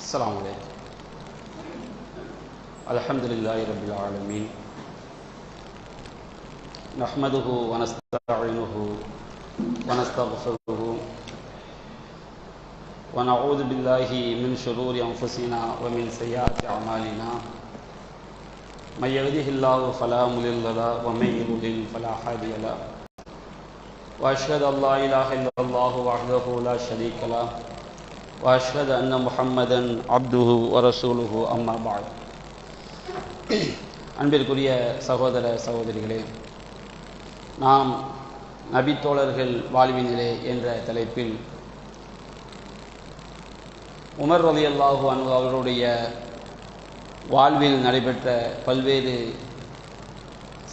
السلام عليكم. الحمد لله رب العالمين. نحمده ونستعينه ونستغفره ونعوذ بالله من شرور أنفسنا ومن سيئات أعمالنا. من يهده الله فلا مضل له ومن يضلل فلا هادي له. وأشهد أن لا إله إلا الله وحده لا شريك له وأشهد أن محمدا عبده ورسوله أما بعد. அன்பிற்குரிய சகோதர சகோதரிகளே, நாம் நபித்தோழர்கள் வாழ்வினிலே என்ற தலைப்பில் உமர் ரலியல்லாஹு அன்ஹு அவர்களுடைய வாழ்வில் நடைபெற்ற பல்வேறு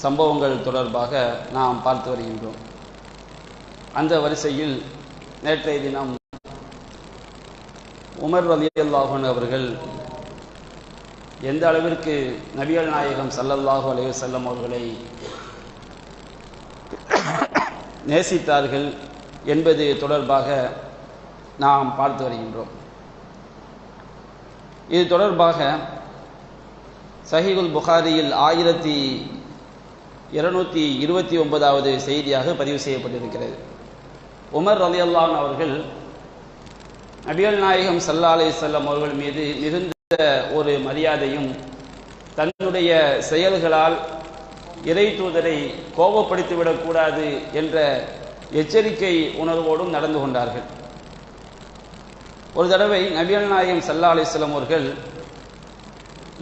சம்பவங்கள் தொடர்பாக நாம் பார்த்து வருகின்றோம். அந்த வரிசையில் நேற்றைய தினம் உமர் ரலியல்லாஹு அன்ஹு அவர்கள் எந்த அளவிற்கு நபிகள் நாயகம் ஸல்லல்லாஹு அலைஹி வஸல்லம் அவர்களை நேசித்தார்கள் என்பது தொடர்பாக நாம் பார்த்து வருகின்றோம். இது தொடர்பாக சஹீஹுல் புகாரியில் 1229வது செய்தியாக பதிவு செய்யப்பட்டிருக்கிறது. உமர் ரலியல்லாஹு அன்ஹு அவர்கள் நபிகள் நாயகம் ஸல்லல்லாஹு அலைஹி வஸல்லம் அவர்கள் மீது மிகுந்த ஒரு மரியாதையும் தன்னுடைய செயல்களால் இறை தூதரை கோபப்படுத்திவிடக்கூடாது என்ற எச்சரிக்கை உணர்வோடும் நடந்து கொண்டார்கள். ஒரு தடவை நபிகள் நாயகம் ஸல்லல்லாஹு அலைஹி வஸல்லம் அவர்கள்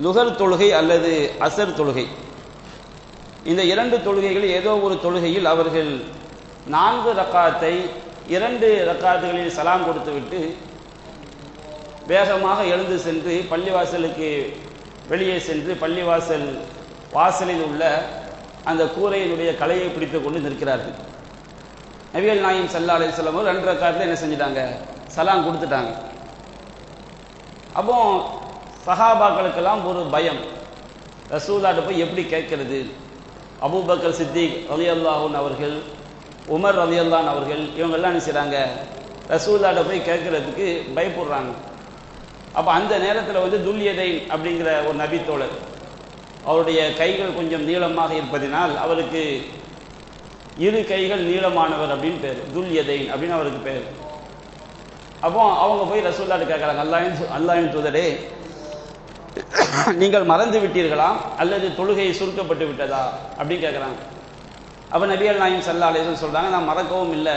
லுஹர் தொழுகை அல்லது அசர் தொழுகை, இந்த இரண்டு தொழுகைகள் ஏதோ ஒரு தொழுகையில் அவர்கள் 4 ரக்காத்தை 2 ரக்காத்துகளில் சலாம் கொடுத்துவிட்டு வேகமாக எழுந்து சென்று பள்ளிவாசலுக்கு வெளியே சென்று பள்ளிவாசல் வாசலில் உள்ள அந்த கூரையினுடைய கலையை பிடித்து கொண்டு நிற்கிறார்கள். நபிகள் நாயகம் ஸல்லல்லாஹு அலைஹி வஸல்லம் 2 ரக்காத்தில் என்ன செஞ்சிட்டாங்க, சலாம் கொடுத்துட்டாங்க. அப்போ சஹாபாக்களுக்கெல்லாம் ஒரு பயம், ரசூலுல்லாஹ்ட்ட போய் எப்படி கேட்கறது? அபூபக்கர் சித்திக் ரலியல்லாஹு அன்ஹு அவர்கள், உமர் ரலியல்லாஹு அன்ஹு அவர்கள் இவங்கெல்லாம் என்ன செய்கிறாங்க, ரசூலுல்லாஹ்ட்ட போய் கேட்கறதுக்கு பயப்படுறாங்க. அப்போ அந்த நேரத்தில் துல்யதைன் அப்படிங்கிற ஒரு நபித்தோழர், அவருடைய கைகள் கொஞ்சம் நீளமாக இருப்பதினால் அவருக்கு 2 கைகள் நீளமானவர் அப்படின்னு பேர், துல்யதைன் அப்படின்னு அவருக்கு பேர். அப்போ அவங்க போய் ரசூலுல்லாஹ்ட்ட கேட்குறாங்க, அல்லாஹ்வின் தூதரே, நீங்கள் மறந்து விட்டீர்களா அல்லது தொழுகை சுருக்கப்பட்டு விட்டதா அப்படின்னு கேட்குறாங்க. அப்போ நபிகள் நாயகம் ஸல்லல்லாஹு அலைஹி வஸல்லம் சொல்கிறாங்க, நான் மறக்கவும் இல்லை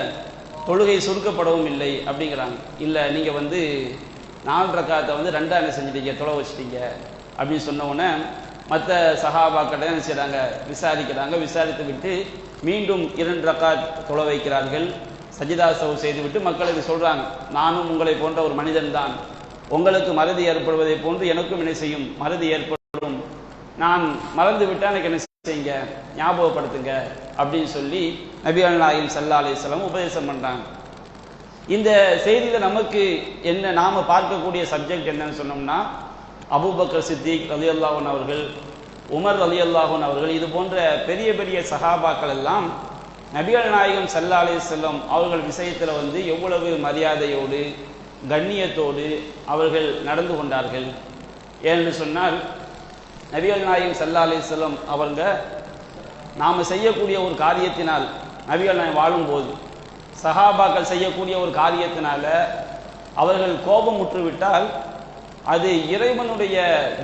தொழுகை சுருக்கப்படவும் இல்லை அப்படிங்கிறாங்க. இல்லை, நீங்கள் 4 ரக்காத்தை 2ஆ என்ன செஞ்சிட்டீங்க, தொலை வச்சிட்டீங்க அப்படின்னு சொன்ன உடனே மற்ற சஹாபாக்கிட்ட என்ன செய்கிறாங்க, விசாரிக்கிறாங்க. விசாரித்து விட்டு மீண்டும் 2 ரக்காத் தொலை வைக்கிறார்கள். சஜிதா சவு செய்துவிட்டு மக்களுக்கு சொல்கிறாங்க, நானும் உங்களை போன்ற ஒரு மனிதன் தான், உங்களுக்கு மறதி ஏற்படுவதை போன்று எனக்கும் என்ன செய்யும், மறதி ஏற்படும், நான் மறந்து விட்டால் எனக்கு என்ன செய்யுங்க, ஞாபகப்படுத்துங்க அப்படின்னு சொல்லி நபிகள் நாயகம் ஸல்லல்லாஹு அலைஹி வஸல்லம் உபதேசம் பண்ணுறாங்க. இந்த செய்தியில் நமக்கு என்ன நாம் பார்க்கக்கூடிய சப்ஜெக்ட் என்னன்னு சொன்னோம்னா, அபூபக்கர் சித்திக் ரலியல்லாஹு அன்ஹு அவர்கள், உமர் ரலியல்லாஹு அன்ஹு அவர்கள், இது போன்ற பெரிய பெரிய சஹாபாக்கள் எல்லாம் நபிகள் நாயகம் ஸல்லல்லாஹு அலைஹி வஸல்லம் அவர்கள் விஷயத்தில் எவ்வளவு மரியாதையோடு கண்ணியத்தோடு அவர்கள் நடந்து கொண்டார்கள். ஏன்னு சொன்னால், நபிகள் நாயகம் ஸல்லல்லாஹு அலைஹி வஸல்லம் அவங்க நாம் செய்யக்கூடிய ஒரு காரியத்தினால், நபிகள் நாயகம் வாழும்போது சஹாபாக்கள் செய்யக்கூடிய ஒரு காரியத்தினால அவர்கள் கோபம் முற்றுவிட்டால் அது இறைவனுடைய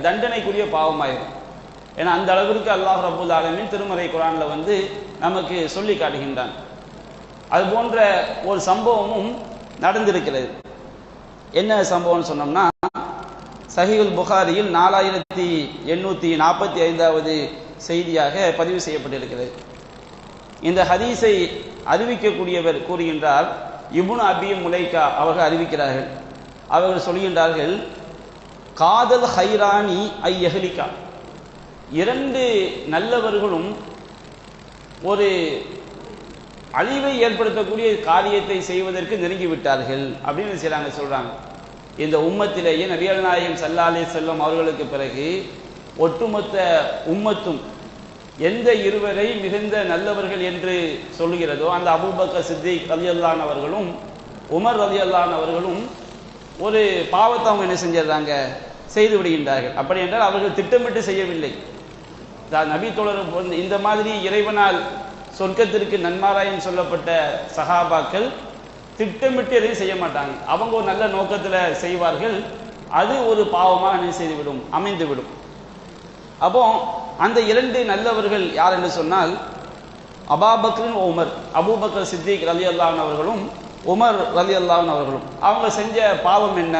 தண்டனைக்குரிய பாவமாயிரும். ஏன்னா அந்த அளவிற்கு அல்லாஹ் ரப்பல் ஆலமீன் திருமறை குர்ஆன்ல நமக்கு சொல்லி காட்டுகின்றான். அது போன்ற ஒரு சம்பவமும் நடந்திருக்கிறது. என்ன சம்பவம்னு சொன்னோம்னா, சஹீஹுல் புகாரியில் 4845வது செய்தியாக பதிவு செய்யப்பட்டிருக்கிறது. இந்த ஹதீஸை அறிவிக்கக்கூடியவர் கூறுகின்றார், இப்னு அபி முலைகா அவர்கள் அறிவிக்கிறார்கள். அவர்கள் சொல்கின்றார்கள், காதல் ஹைரானி ஐ யஹ்லிகா, 2 நல்லவர்களும் ஒரு அழிவை ஏற்படுத்தக்கூடிய காரியத்தை செய்வதற்கு நெருங்கிவிட்டார்கள் அப்படின்னு சொல்றாங்க. இந்த உம்மத்திலேயே நபிகள் நாயகம் ஸல்லல்லாஹு அலைஹி வஸல்லம் அவர்களுக்கு பிறகு ஒட்டுமொத்த உம்மத்தும் எந்த இருவரை மிகுந்த நல்லவர்கள் என்று சொல்லுகிறதோ அந்த அபூபக்கர் சித்திக் ரலியல்லாஹு அன்ஹு அவர்களும் உமர் ரலியல்லாஹு அன்ஹு அவர்களும் ஒரு பாவத்தை அவங்க என்ன செஞ்சிடறாங்க, செய்து விடுகின்றார்கள். அப்படி என்றால் அவர்கள் திட்டமிட்டு செய்யவில்லை. நபி தோழர் இந்த மாதிரி இறைவனால் சொர்க்கத்திற்கு நன்மாராயம் சொல்லப்பட்ட சஹாபாக்கள் திட்டமிட்டு எதையும் செய்ய மாட்டாங்க. அவங்க ஒரு நல்ல நோக்கத்தில் செய்வார்கள், அது ஒரு பாவமாக என்ன செய்துவிடும், அமைந்துவிடும். அப்போ அந்த இரண்டு நல்லவர்கள் யார் என்று சொன்னால் அபூபக்கர் உமர், அபூபக்கர் சித்திக் ரலியல்லாஹு அவர்களும் உமர் ரலியல்லாஹு அவர்களும். அவங்க செஞ்ச பாவம் என்ன?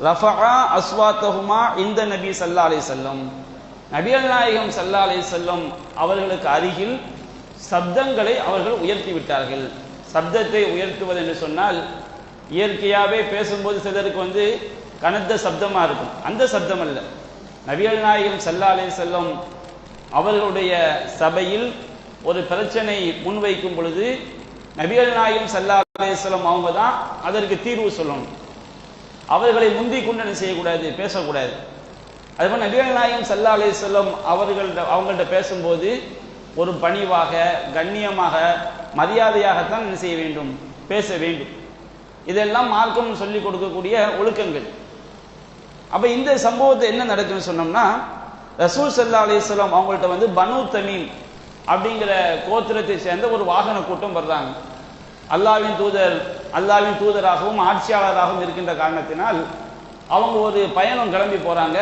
ரஃபஆ அஸ்வாத்தஹுமா இந்த நபி ஸல்லல்லாஹு அலைஹி வஸல்லம், நபிகள் நாயகம் ஸல்லல்லாஹு அலைஹி வஸல்லம் அவர்களுக்கு அருகில் சப்தங்களை அவர்கள் உயர்த்தி விட்டார்கள். சப்தத்தை உயர்த்துவது என்று சொன்னால் இயற்கையாகவே பேசும்போது சிலருக்கு கனத்த சப்தமாக இருக்கும், அந்த சப்தம் அல்ல. நபிகள் நாயகம் ஸல்லல்லாஹு அலைஹி வஸல்லம் அவர்களுடைய சபையில் ஒரு பிரச்சனை முன்வைக்கும் பொழுது நபிகள் நாயகம் ஸல்லல்லாஹு அலைஹி வஸல்லம் அவங்க தான் அதற்கு தீர்வு சொல்லணும். அவர்களை முந்திக் கொண்டு என்ன செய்யக்கூடாது, பேசக்கூடாது. அதுபோல் நபிகள் நாயகம் ஸல்லல்லாஹு அலைஹி வஸல்லம் அவங்கள்ட்ட பேசும்போது ஒரு பணிவாக, கண்ணியமாக, மரியாதையாகத்தான் என்ன செய்ய வேண்டும், பேச வேண்டும். இதெல்லாம் மார்க்கம் சொல்லிக் கொடுக்கக்கூடிய ஒழுக்கங்கள். அப்ப இந்த சம்பவத்தை என்ன நடக்குன்னு சொன்னோம்னா, ரசூல் ஸல்லல்லாஹு அலைஹி வஸல்லம் அவங்கள்ட்ட பனு தமீம் அப்படிங்கிற கோத்திரத்தை சேர்ந்த ஒரு வாகன கூட்டம் வர்றாங்க. அல்லாஹ்வின் தூதராகவும் ஆட்சியாளராகவும் இருக்கின்ற காரணத்தினால் அவங்க ஒரு பயணம் கிளம்பி போறாங்க.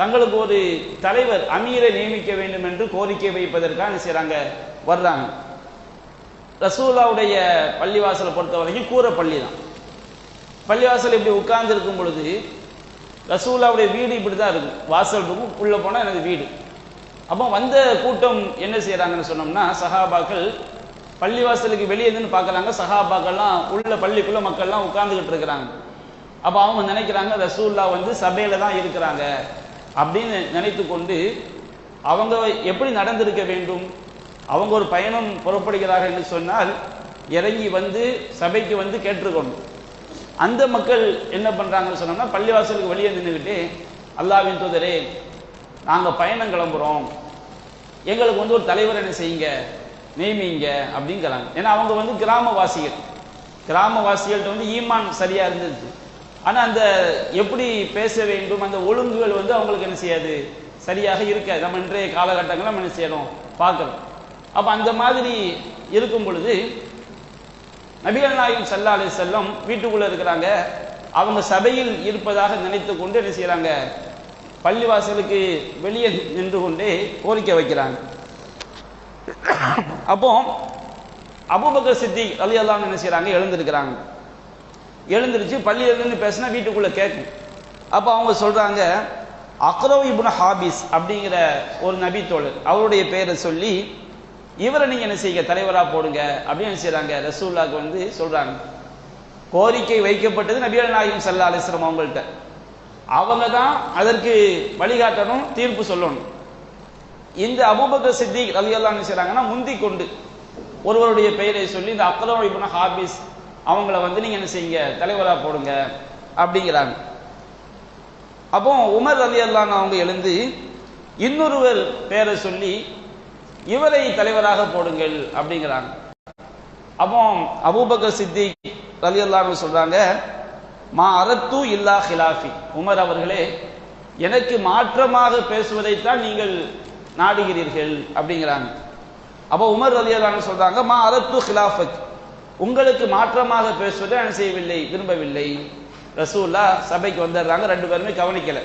தங்களுக்கு ஒரு தலைவர், அமீரை நியமிக்க வேண்டும் என்று கோரிக்கை வைப்பதற்காக செய்றாங்க, வர்றாங்க. ரசூலுல்லாஹ்வுடைய பள்ளிவாசலை பொறுத்த வரைக்கும் கூரை பள்ளி தான். பள்ளிவாசல் இப்படி உட்கார்ந்து இருக்கும் பொழுது ரசூலுல்லாஹ்வுடைய வீடு இப்படி தான் இருக்கும், வாசல் இருக்கும், உள்ள போனா எனது வீடு. அப்போ வந்த கூட்டம் என்ன செய்யறாங்கன்னு சொன்னோம்னா, சஹாபாக்கள் பள்ளிவாசலுக்கு வெளியே இருந்து பார்க்கறாங்க. சஹாபாக்கள்லாம் உள்ள பள்ளிக்குள்ள மக்கள்லாம் உட்கார்ந்துகிட்டு இருக்கிறாங்க. அப்போ அவங்க நினைக்கிறாங்க ரசூலுல்லாஹ் சபையில தான் இருக்கிறாங்க அப்படின்னு நினைத்து கொண்டு அவங்க எப்படி நடந்திருக்க வேண்டும். அவங்க ஒரு பயணம் புறப்படுகிறார்கள் என்று சொன்னால் இறங்கி சபைக்கு கேட்டிருக்கணும். அந்த மக்கள் என்ன பண்றாங்கன்னு சொன்னோம்னா, பள்ளிவாசலுக்கு வெளியே நின்றுக்கிட்டு அல்லாஹ்வின் தூதரே, நாங்கள் பயணம் கிளம்புறோம், எங்களுக்கு ஒரு தலைவர் என்ன செய்யுங்க, நியமிங்க அப்படிங்கிறாங்க. ஏன்னா அவங்க கிராமவாசிகள்கிட்ட ஈமான் சரியா இருந்துச்சு. ஆனா அந்த எப்படி பேச வேண்டும், அந்த ஒழுங்குகள் அவங்களுக்கு என்ன செய்யாது, சரியாக இருக்காது. நம்ம இன்றைய காலகட்டங்கள் நம்ம என்ன செய்யறோம், பார்க்கிறோம். அப்ப அந்த மாதிரி இருக்கும் பொழுது நபிகள் நாயகம் ஸல்லல்லாஹு அலைஹி வஸல்லம் வீட்டுக்குள்ள இருக்கிறாங்க. அவங்க சபையில் இருப்பதாக நினைத்து கொண்டு என்ன செய்யறாங்க, பள்ளிவாசலுக்கு வெளியே நின்று கொண்டே கோரிக்கை வைக்கிறாங்க. அப்போ அபூபக்கர் சித்திக் ரலியல்லாஹு அன்ஹு என்ன செய்யறாங்க, எழுந்திருச்சு பள்ளியிலிருந்து பேசினா வீட்டுக்குள்ள கேட்கும். அப்போ அவங்க சொல்றாங்க, அக்ரவ் இப்னு ஹாபிஸ் அப்படிங்கிற ஒரு நபி தோழர், அவருடைய பெயரை சொல்லி இவரை நீங்க என்ன செய்யுங்க, தலைவரா போடுங்க அப்படின்னு என்ன செய்யறாங்க, ரசூலுல்லாஹ்க்கு சொல்றாங்க. கோரிக்கை வைக்கப்பட்டது நபிகள் நாயகம் ஸல்லல்லாஹு அலைஹி வஸல்லம் அவங்கள்ட்ட. அவங்க தான் அதற்கு வழிகாட்டணும், தீர்ப்பு சொல்லணும். இந்த அபூபக்கர் சித்திக் ரலியல்லாஹு அன்ஹு செய்றாங்கன்னா, முந்தி கொண்டு ஒருவருடைய பெயரை சொல்லி இந்த அக்ரவ் இப்னு ஹாபிஸ் அவங்கள நீங்க என்ன செய்யுங்க, தலைவரா போடுங்க அப்படிங்கிறாங்க. அப்போ உமர் ரலியல்லாஹு அன்ஹு அவங்க எழுந்து இன்னொருவர் பெயரை சொல்லி இவரை தலைவராக போடுங்கள் அப்படிங்கிறாங்க. அப்போ அபூபக்கர் சித்திக் ரலியல்லாஹு அன்ஹு சொல்றாங்க, மா அரத்து இல்லா ஹிலாஃபி, உமர் அவர்களே, எனக்கு மாற்றமாக பேசுவதைத்தான் நீங்கள் நாடுகிறீர்கள் அப்படிங்கிறாங்க. அப்போ உமர் ரலியல்லாஹு அன்ஹு சொல்றாங்க, மா அரத்து ஹிலாஃபக், உங்களுக்கு மாற்றமாக பேசுவதை நான் செய்யவில்லை, விரும்பவில்லை. ரசூலுல்லாஹ் சபைக்கு வந்துடுறாங்க. ரெண்டு பேருமே கவனிக்கல.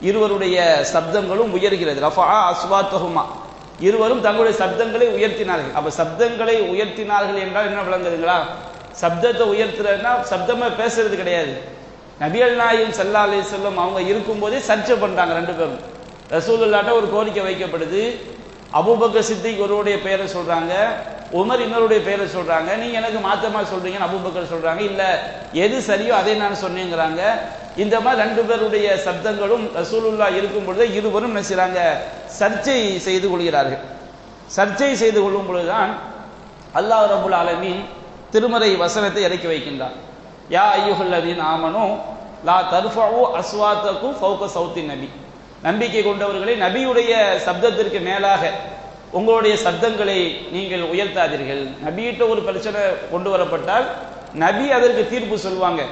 இருவருடைய சப்தங்களும் உயர்கிறது. ரஃபஆ அஸ்வாத்தஹுமா, இருவரும் தங்களுடைய சப்தங்களை உயர்த்தினார்கள். அப்ப சப்தங்களை உயர்த்தினார்கள் என்றால் என்ன விளங்குதுங்களா? சப்தத்தை உயர்த்துறதுனா சப்தமா பேசுறது கிடையாது. நபிகள் நாயகம் ஸல்லல்லாஹு அலைஹி வஸல்லம் அவங்க இருக்கும்போதே சர்ச்சை பண்றாங்க ரெண்டு பேரும். ரசூலுல்லாஹ்ட்ட ஒரு கோரிக்கை வைக்கப்படுது. அபூபக்கர் சித்திக் ஒருவருடைய பெயரை சொல்றாங்க, உமர் இன்னொருடைய பெயரை சொல்றாங்க. நீங்க எனக்கு மாத்தமா சொல்றீங்கன்னு அபூபக்கர் சொல்றாங்க. இல்ல, எது சரியோ அதை நான் சொன்னேங்கிறாங்க. இந்த மாதிரி ரெண்டு பேருடைய சப்தங்களும் ரசூலுல்லாஹ் இருக்கும் பொழுது இருவரும் என்ன செய்றாங்க, சர்ச்சை செய்து கொள்கிறார்கள். சர்ச்சை செய்து கொள்ளும் பொழுதுதான் அல்லாஹ் ரப்புல் ஆலமீன் திருமறை வசனத்தை இறக்கி வைக்கின்றார். யா அய்யுஹல்லதீன ஆமனு லா தர்ஃபஉ அஸ்வாத்தகும் ஃபௌக சௌத்தின் நபி, நம்பிக்கை கொண்டவர்களே, நபியுடைய சப்தத்திற்கு மேலாக உங்களுடைய சப்தங்களை நீங்கள் உயர்த்தாதீர்கள். நபியிட்ட ஒரு பிரச்சனை கொண்டு வரப்பட்டால் நபி அதற்கு தீர்ப்பு சொல்வாங்க.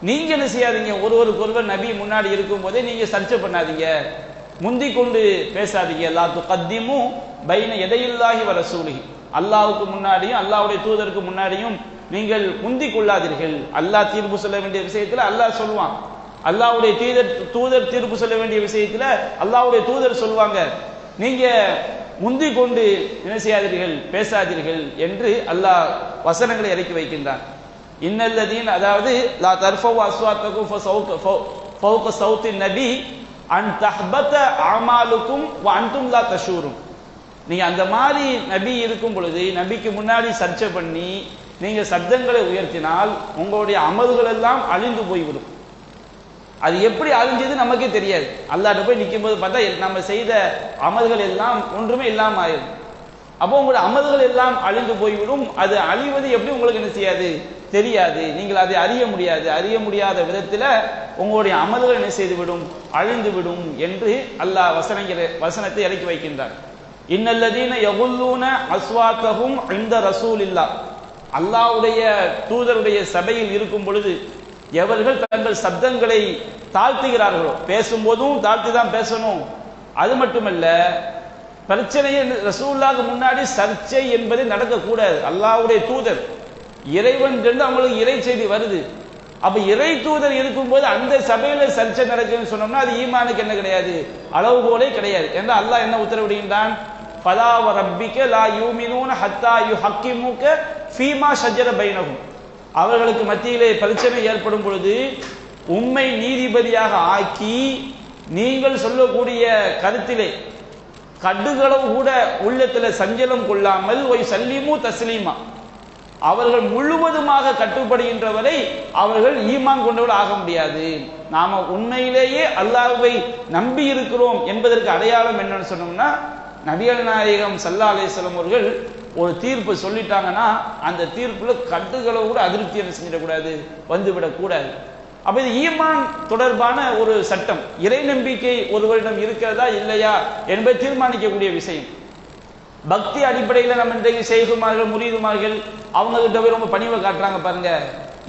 நீங்க என்ன செய்யாதீங்க, ஒருவருக்கு ஒருவர் நபி முன்னாடி இருக்கும் போதே நீங்க சர்ச்சை பண்ணாதீங்க, முந்தி கொண்டு பேசாதீங்க. லா துகத்திமு பைன யதையில்லாஹி வ ரசூலிஹி, அல்லாஹ்வுக்கு முன்னாடியும் அல்லாஹ்வுடைய தூதருக்கு முன்னாடியும் நீங்கள் முந்தி கொள்ளாதீர்கள். அல்லாஹ் தீர்ப்பு சொல்ல வேண்டிய விஷயத்துல அல்லாஹ் சொல்லுவான், அல்லாஹ்வுடைய தூதர் தீர்ப்பு சொல்ல வேண்டிய விஷயத்துல அல்லாஹ்வுடைய தூதர் சொல்லுவாங்க. நீங்க முந்தி கொண்டு என்ன செய்யாதீர்கள், பேசாதீர்கள் என்று அல்லாஹ் வசனங்களை இறக்கி வைக்கின்றான். இன்னல்லதீன், அதாவது லா தர்ஃபவு அஸ்வாத்தகும் ஃபௌக சௌத்தின் நபி அன் தஹ்பத அமாலுக்கும் வ அன்தும் லா தஷூரும். நீங்க அந்த மாதிரி நபி இருக்கும் பொழுது நபிக்கு முன்னாடி சர்ச்சை பண்ணி நீங்க சப்தங்களை உயர்த்தினால் உங்களுடைய அமல்கள் எல்லாம் அழிந்து போய்விடும். அது எப்படி அழிஞ்சது நமக்கே தெரியாது. அல்லாஹ்ட்ட போய் நிற்கும் போது பார்த்தா நம்ம செய்த அமல்கள் எல்லாம் ஒன்றுமே இல்லாம ஆயிடும். அப்போ உங்களுடைய அமல்கள் எல்லாம் அழிந்து போய்விடும். அது அழிவது எப்படி உங்களுக்கு என்ன செய்யாது, தெரியாது. நீங்கள் அதை அறிய முடியாது. அறிய முடியாத விதத்தில் உங்களுடைய அமல்கள் என்ன செய்துவிடும், அழிந்து விடும் என்று அல்லாஹ் வசனத்தை இறக்கி வைக்கின்றார். இன்னல்லதீன யகுல்லூன அஸ்வாத்தஹும் இன்த ரசூலில்லாஹ், அல்லாஹ்வுடைய தூதருடைய சபையில் இருக்கும் பொழுது எவர்கள் தங்கள் சப்தங்களை தாழ்த்துகிறார்களோ, பேசும்போதும் தாழ்த்தி தான் பேசணும். அது மட்டுமல்ல, பிரச்சனையை ரசூலுல்லாஹ்க்கு முன்னாடி சர்ச்சை என்பது நடக்கக்கூடாது. அல்லாஹ்வுடைய தூதர் இறைவன் என்று அவங்களுக்கு இறை செய்தி வருது. அப்ப இறை தூதர் இருக்கும்போது அந்த சபையில சர்ச்சை நடக்குன்னு சொன்னோம்னா அது ஈமானுக்கு என்ன கிடையாது, அளவுகோலே கிடையாது. ஏன்னா அல்லாஹ் என்ன உத்தரவிடுகின்றான், ஃபலா வ ரப்பிக லா யூமினூன ஹத்தா யுஹக்கிமுக ஃபீமா ஷஜர பைனஹும், அவர்களுக்கு மத்தியிலே பிரச்சனை ஏற்படும் பொழுது உண்மை நீதிபதியாக ஆக்கி நீங்கள் சொல்லக்கூடிய கருத்திலே கடுகளவு கூட உள்ளத்துல சஞ்சலம் கொள்ளாமல் ஒய் சல்லிமு தஸ்லீமா, அவர்கள் முழுவதுமாக கட்டுப்படுகின்ற வரை அவர்கள் ஈமான் கொண்டவர்கள் ஆக முடியாது. நாம உண்மையிலேயே அல்லாஹ்வை நம்பி இருக்கிறோம் என்பதற்கு அடையாளம் என்னன்னு சொன்னோம்னா, நபிகள் நாயகம் ஸல்லல்லாஹு அலைஹி வஸல்லம் அவர்கள் ஒரு தீர்ப்பு சொல்லிட்டாங்கன்னா அந்த தீர்ப்புல கட்டுகளவு கூட அதிருப்தி என்ன செஞ்சிடக்கூடாது, வந்துவிடக்கூடாது. அப்ப இது ஈமான் தொடர்பான ஒரு சட்டம். இறை நம்பிக்கை ஒருவரிடம் இருக்கிறதா இல்லையா என்பதை தீர்மானிக்கக்கூடிய விஷயம். பக்தி அடிப்படையில் நம்ம இன்றைக்கு செய்குமார்கள் முரீதுமார்கள் அவங்க கிட்ட போய் ரொம்ப பணிவை காட்டுறாங்க பாருங்க,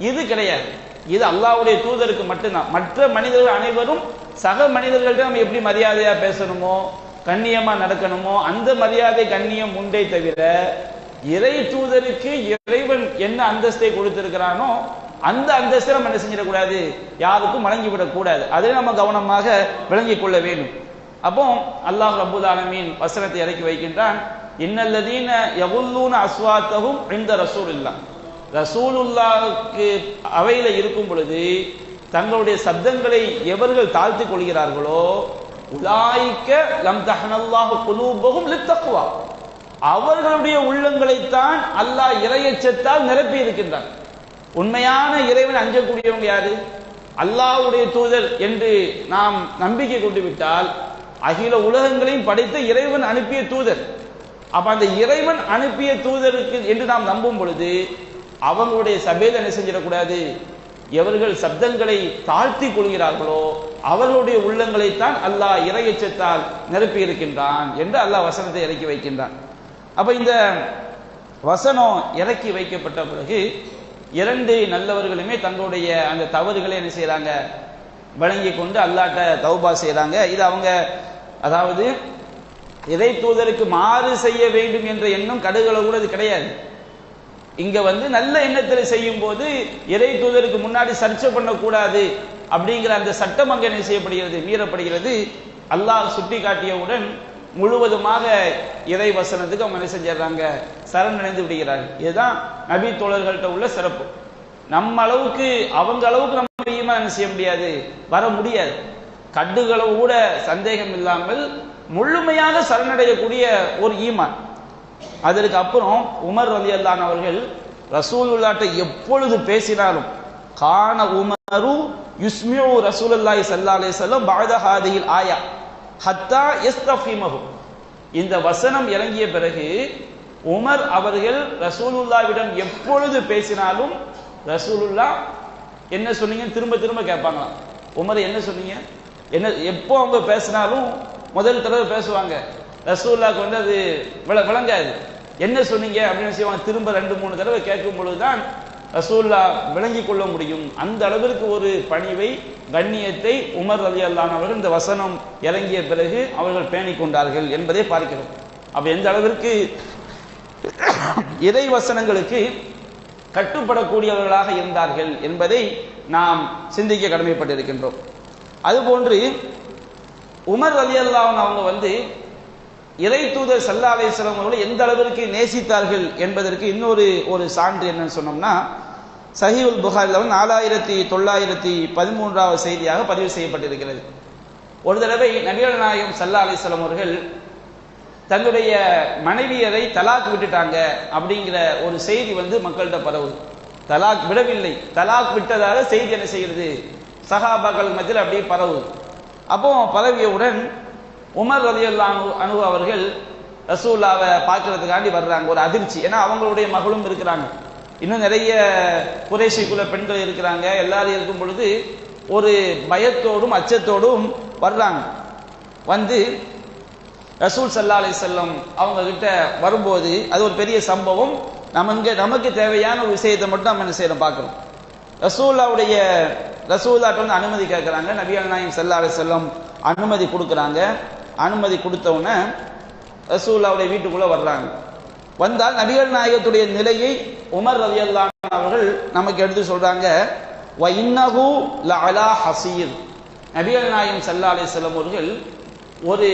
இது கிடையாது. இது அல்லாஹ்வுடைய தூதருக்கு மட்டும்தான். மற்ற மனிதர்கள் அனைவரும் சக மனிதர்கள்ட்ட நம்ம எப்படி மரியாதையா பேசணுமோ கண்ணியமா நடக்கணுமோ அந்த மரியாதை கண்ணியம் உண்டே தவிர இறை தூதருக்கு இறைவன் என்ன அந்தஸ்தை கொடுத்திருக்கிறானோ அந்த அந்தஸ்தை நம்ம என்ன செஞ்சிடக்கூடாது, யாருக்கும் வழங்கிவிடக் கூடாது. அதை நம்ம கவனமாக விளங்கிக் கொள்ள வேண்டும். அப்போ அல்லாஹ் ரப்பல் ஆலமீன் வசனத்தை இறக்கி வைக்கின்றான், இன்னல்லதீன யகுல்லூன அஸ்வாத்தஹும் இன்த ரசூலில்லாஹ், ரசூலுல்லாஹ்க்கு அவையில இருக்கும் பொழுது தங்களுடைய சப்தங்களை எவர்கள் தாழ்த்திக் கொள்கிறார்களோ உலாயிக்க லம் தஹனல்லாஹு குலூபஹும் லித்தக்வா, அவர்களுடைய உள்ளங்களைத்தான் அல்லாஹ் இறையச்சத்தால் நிரப்பி இருக்கின்றான். உண்மையான இறைவன் அஞ்சக்கூடியவங்க யாரு, அல்லாஹ்வுடைய தூதர் என்று நாம் நம்பிக்கை கொண்டு விட்டால் அகில உலகங்களையும் படைத்த இறைவன் அனுப்பிய தூதர். அப்ப அந்த இறைவன் அனுப்பிய தூதருக்கு என்று நாம் நம்பும் பொழுது அவங்களுடைய சபையில் என்ன செஞ்சிடக்கூடாது, எவர்கள் சப்தங்களை தாழ்த்தி கொள்கிறார்களோ அவர்களுடைய உள்ளங்களைத்தான் அல்லாஹ் இறையச்சத்தால் நிரப்பி இருக்கின்றான் என்று அல்லாஹ் வசனத்தை இறக்கி வைக்கின்றான். அப்ப இந்த வசனம் இறக்கி வைக்கப்பட்ட பிறகு இரண்டு நல்லவர்களுமே தங்களுடைய அந்த தவறுகளை என்ன செய்யறாங்க, வழங்கி கொண்டு அல்லாஹ்ட்ட தௌபா செய்யறாங்க. இது அவங்க அதாவது இறை தூதருக்கு மாறு செய்ய வேண்டும் என்ற எண்ணம் கடுகளவு கூட இது கிடையாது. இங்க நல்ல எண்ணத்தில் செய்யும் போது இறை தூதருக்கு முன்னாடி சர்ச்சை பண்ணக்கூடாது அப்படிங்கிற அந்த சட்டம் அங்கே என்ன செய்யப்படுகிறது, மீறப்படுகிறது. அல்லாஹ் சுட்டி காட்டியவுடன் முழுவதுமாக இறை வசனத்துக்கு அவங்க என்ன செஞ்சிடறாங்க, சரணடைந்து விடுகிறார்கள். இதுதான் நபி தோழர்கள்ட்ட உள்ள சிறப்பு. நம்ம அளவுக்கு அவங்க அளவுக்கு நம்ம ஈமான் செய்ய முடியாது, வர முடியாது. கடுகளவு கூட சந்தேகம் இல்லாமல் முழுமையாக சரணடையக்கூடிய ஒரு ஈமான். அதற்கு அப்புறம் உமர் ரலியல்லாஹு அன்ஹு அவர்கள் ரசூலுல்லாஹ்ட்ட எப்பொழுது பேசினாலும் கான உமரு யுஸ்மிஉ ரசூலுல்லாஹி ஸல்லல்லாஹு அலைஹி வஸல்லம் பஅத ஹாதிஹில் ஆயா ஹத்தா யஸ்தஃபிமஹு, இந்த வசனம் இறங்கிய பிறகு உமர் அவர்கள் ரசூலுல்லாஹ்விடம் எப்பொழுது பேசினாலும் ரசூலுல்லாஹ் என்ன சொன்னீங்க திரும்ப திரும்ப கேட்பாங்களாம். உமர் என்ன சொன்னீங்க, என்ன எப்போ அவங்க பேசினாலும் முதல் தடவை பேசுவாங்க. ரசூலுல்லாஹ்க்கு அது விளங்காது. என்ன சொன்னீங்க அப்படின்னு செய்வாங்க. திரும்ப 2-3 தடவை கேட்கும் பொழுதுதான் ரசூல்லா விளங்கி கொள்ள முடியும். அந்த அளவிற்கு ஒரு பணிவை, கண்ணியத்தை உமர் ரலியல்லாஹு அன்ஹு அவர்கள் இந்த வசனம் இறங்கிய பிறகு அவர்கள் பேணிக் கொண்டார்கள் என்பதை பார்க்கிறோம். அப்ப எந்த அளவிற்கு இறை வசனங்களுக்கு கட்டுப்படக்கூடியவர்களாக இருந்தார்கள் என்பதை நாம் சிந்திக்க கடமைப்பட்டிருக்கின்றோம். அதுபோன்று உமர் ரலியல்லாஹு அன்ஹு அவங்க இறை தூதர் ஸல்லல்லாஹு அலைஹி வஸல்லம் அவர்களை எந்த அளவிற்கு நேசித்தார்கள் என்பதற்கு இன்னொரு சான்று என்னன்னு சொன்னோம்னா, சஹீஹுல் புகாரில 4913வது செய்தியாக பதிவு செய்யப்பட்டிருக்கிறது. ஒரு தடவை நபிகள் நாயகம் ஸல்லல்லாஹு அலைஹி வஸல்லம் அவர்கள் தன்னுடைய மனைவியரை தலாக் விட்டுட்டாங்க அப்படிங்கிற ஒரு செய்தி மக்கள்கிட்ட பரவுது. தலாக் விடவில்லை, தலாக் விட்டதாக செய்தி என்ன செய்கிறது, சஹாபாக்கள் மத்தியில் அப்படியே பரவுது. அப்போ பரவியவுடன் உமர் ரலியல்லாஹு அன்ஹு அவர்கள் ரசூலுல்லாவை பார்க்கறதுக்காண்டி வர்றாங்க. ஒரு அதிர்ச்சி, ஏன்னா அவங்களுடைய மகளும் இருக்கிறாங்க, இன்னும் நிறைய குறைஷிக்குள்ள பெண்கள் இருக்கிறாங்க. எல்லாரும் இருக்கும் பொழுது ஒரு பயத்தோடும் அச்சத்தோடும் வர்றாங்க. ரசூல் ஸல்லல்லாஹு அலைஹி வஸல்லம் அவங்க கிட்ட வரும்போது அது ஒரு பெரிய சம்பவம். நமக்கு தேவையான ஒரு விஷயத்தை மட்டும் நம்ம என்ன செய்யறோம் பார்க்கிறோம். ரசூலுல்லாஹ்ட்ட அனுமதி கேட்கிறாங்க. நபிகள் நாயகம் ஸல்லல்லாஹு அலைஹி வஸல்லம் அனுமதி கொடுக்குறாங்க. அனுமதி கொடுத்த உடனே ரசூலுல்லாஹ்வுடைய வீட்டுக்குள்ள வர்றாங்க. வந்தால் நபிகள் நாயகத்துடைய நிலையை உமர் ரலியல்லாஹு அன்ஹு அவர்கள் நமக்கு எடுத்து சொல்றாங்க. வ இன்னஹு லஅலா ஹஸீர். நபிகள் நாயகம் ஸல்லல்லாஹு அலைஹி வஸல்லம் அவர்கள் ஒரு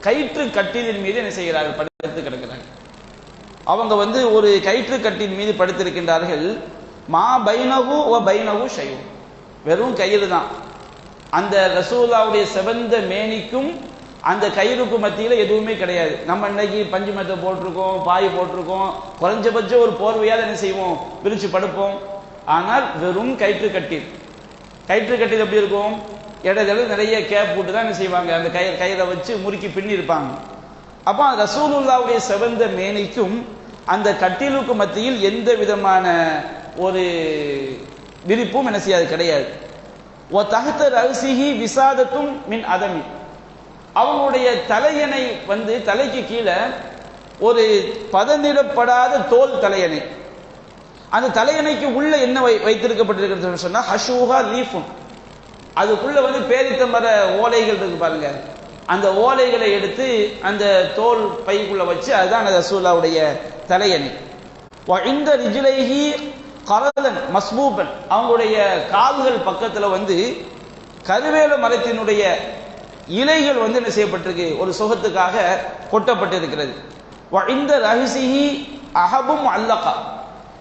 கயிற்று கட்டிலின் மீது என்ன செய்கிறார்கள், படுத்து கிடக்கிறார்கள். அவங்க ஒரு கயிற்று கட்டின் மீது படுத்திருக்கின்றார்கள். மா பைனஹு வ பைனஹு ஷைஉ. வெறும் கயிறு தான். அந்த ரசூலுல்லாஹ்வுடைய செவந்த மேனிக்கும் அந்த கயிறுக்கு மத்தியில எதுவுமே கிடையாது. நம்ம இன்னைக்கு பஞ்சு மெத்தை போட்டிருக்கோம், பாய் போட்டிருக்கோம், குறைஞ்சபட்சம் ஒரு போர்வையால் என்ன செய்வோம், விரிச்சு படுப்போம். ஆனால் வெறும் கயிற்று கட்டில். கயிற்று கட்டில் எப்படி இருக்கும், இடையில நிறைய கேப் போட்டு தான் என்ன செய்வாங்க, அந்த கயிறை வச்சு முறுக்கி பின்னி இருப்பாங்க. அப்போ ரசூலுல்லாஹ்வுடைய செவந்த மேனிக்கும் அந்த கட்டிலுக்கு மத்தியில் எந்த விதமான ஒரு விரிப்பும் என்ன செய்யாது, கிடையாது. ஓ தஹ்த ரஸிஹி விசாதத்தும் மின் அதமி. அவங்களுடைய தலையணை தலைக்கு கீழே ஒரு பதனிடப்படாத தோல் தலையணை. அந்த தலையணைக்கு உள்ள என்ன வைத்திருக்கப்பட்டிருக்கிறது சொன்னா ஹஷூஹா லீஃபுன். அதுக்குள்ள பேரித்த மர ஓலைகள் இருக்கு பாருங்க, அந்த ஓலைகளை எடுத்து அந்த தோல் பைக்குள்ள வச்சு, அதுதான் ரசூலுல்லாஹ்வுடைய தலையணை. இந்த ரிஜ்லைஹி கரலன் மஸ்பூபன். அவங்களுடைய கால்கள் பக்கத்துல கருவேல மரத்தினுடைய இலைகள் என்ன செய்யப்பட்டிருக்கு, ஒரு சுகத்துக்காக கொட்டப்பட்டிருக்கிறது. இந்த ரஹிசிஹி அஹபும் அல்லகா.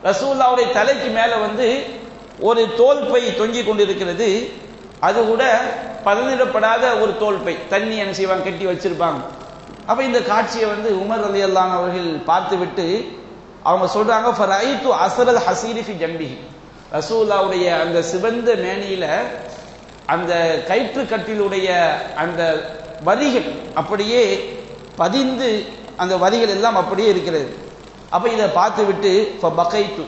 ரசூலுல்லாஹ்வுடைய தலைக்கு மேல ஒரு தோல் பை தொங்கிக் கொண்டிருக்கிறது. அது கூட பதனிடப்படாத ஒரு தோல் பை, தண்ணி என்ன செய்வாங்க, கட்டி வச்சிருப்பாங்க. அப்ப இந்த காட்சியை உமர் ரலியல்லாஹு அன்ஹு அவர்கள் பார்த்து விட்டு அவங்க சொல்றாங்க, ஃபரைது அஸ்ரல் ஹஸீரி ஃபி ஜம்பிஹி. ரசூலுல்லாஹ்வுடைய அந்த சிவந்த மேனியில அந்த கயிற்று கட்டிலுடைய அந்த வரிகள் அப்படியே பதிந்து, அந்த வரிகள் எல்லாம் அப்படியே இருக்கிறது. அப்ப இதை பார்த்து விட்டு ஃபபகைது,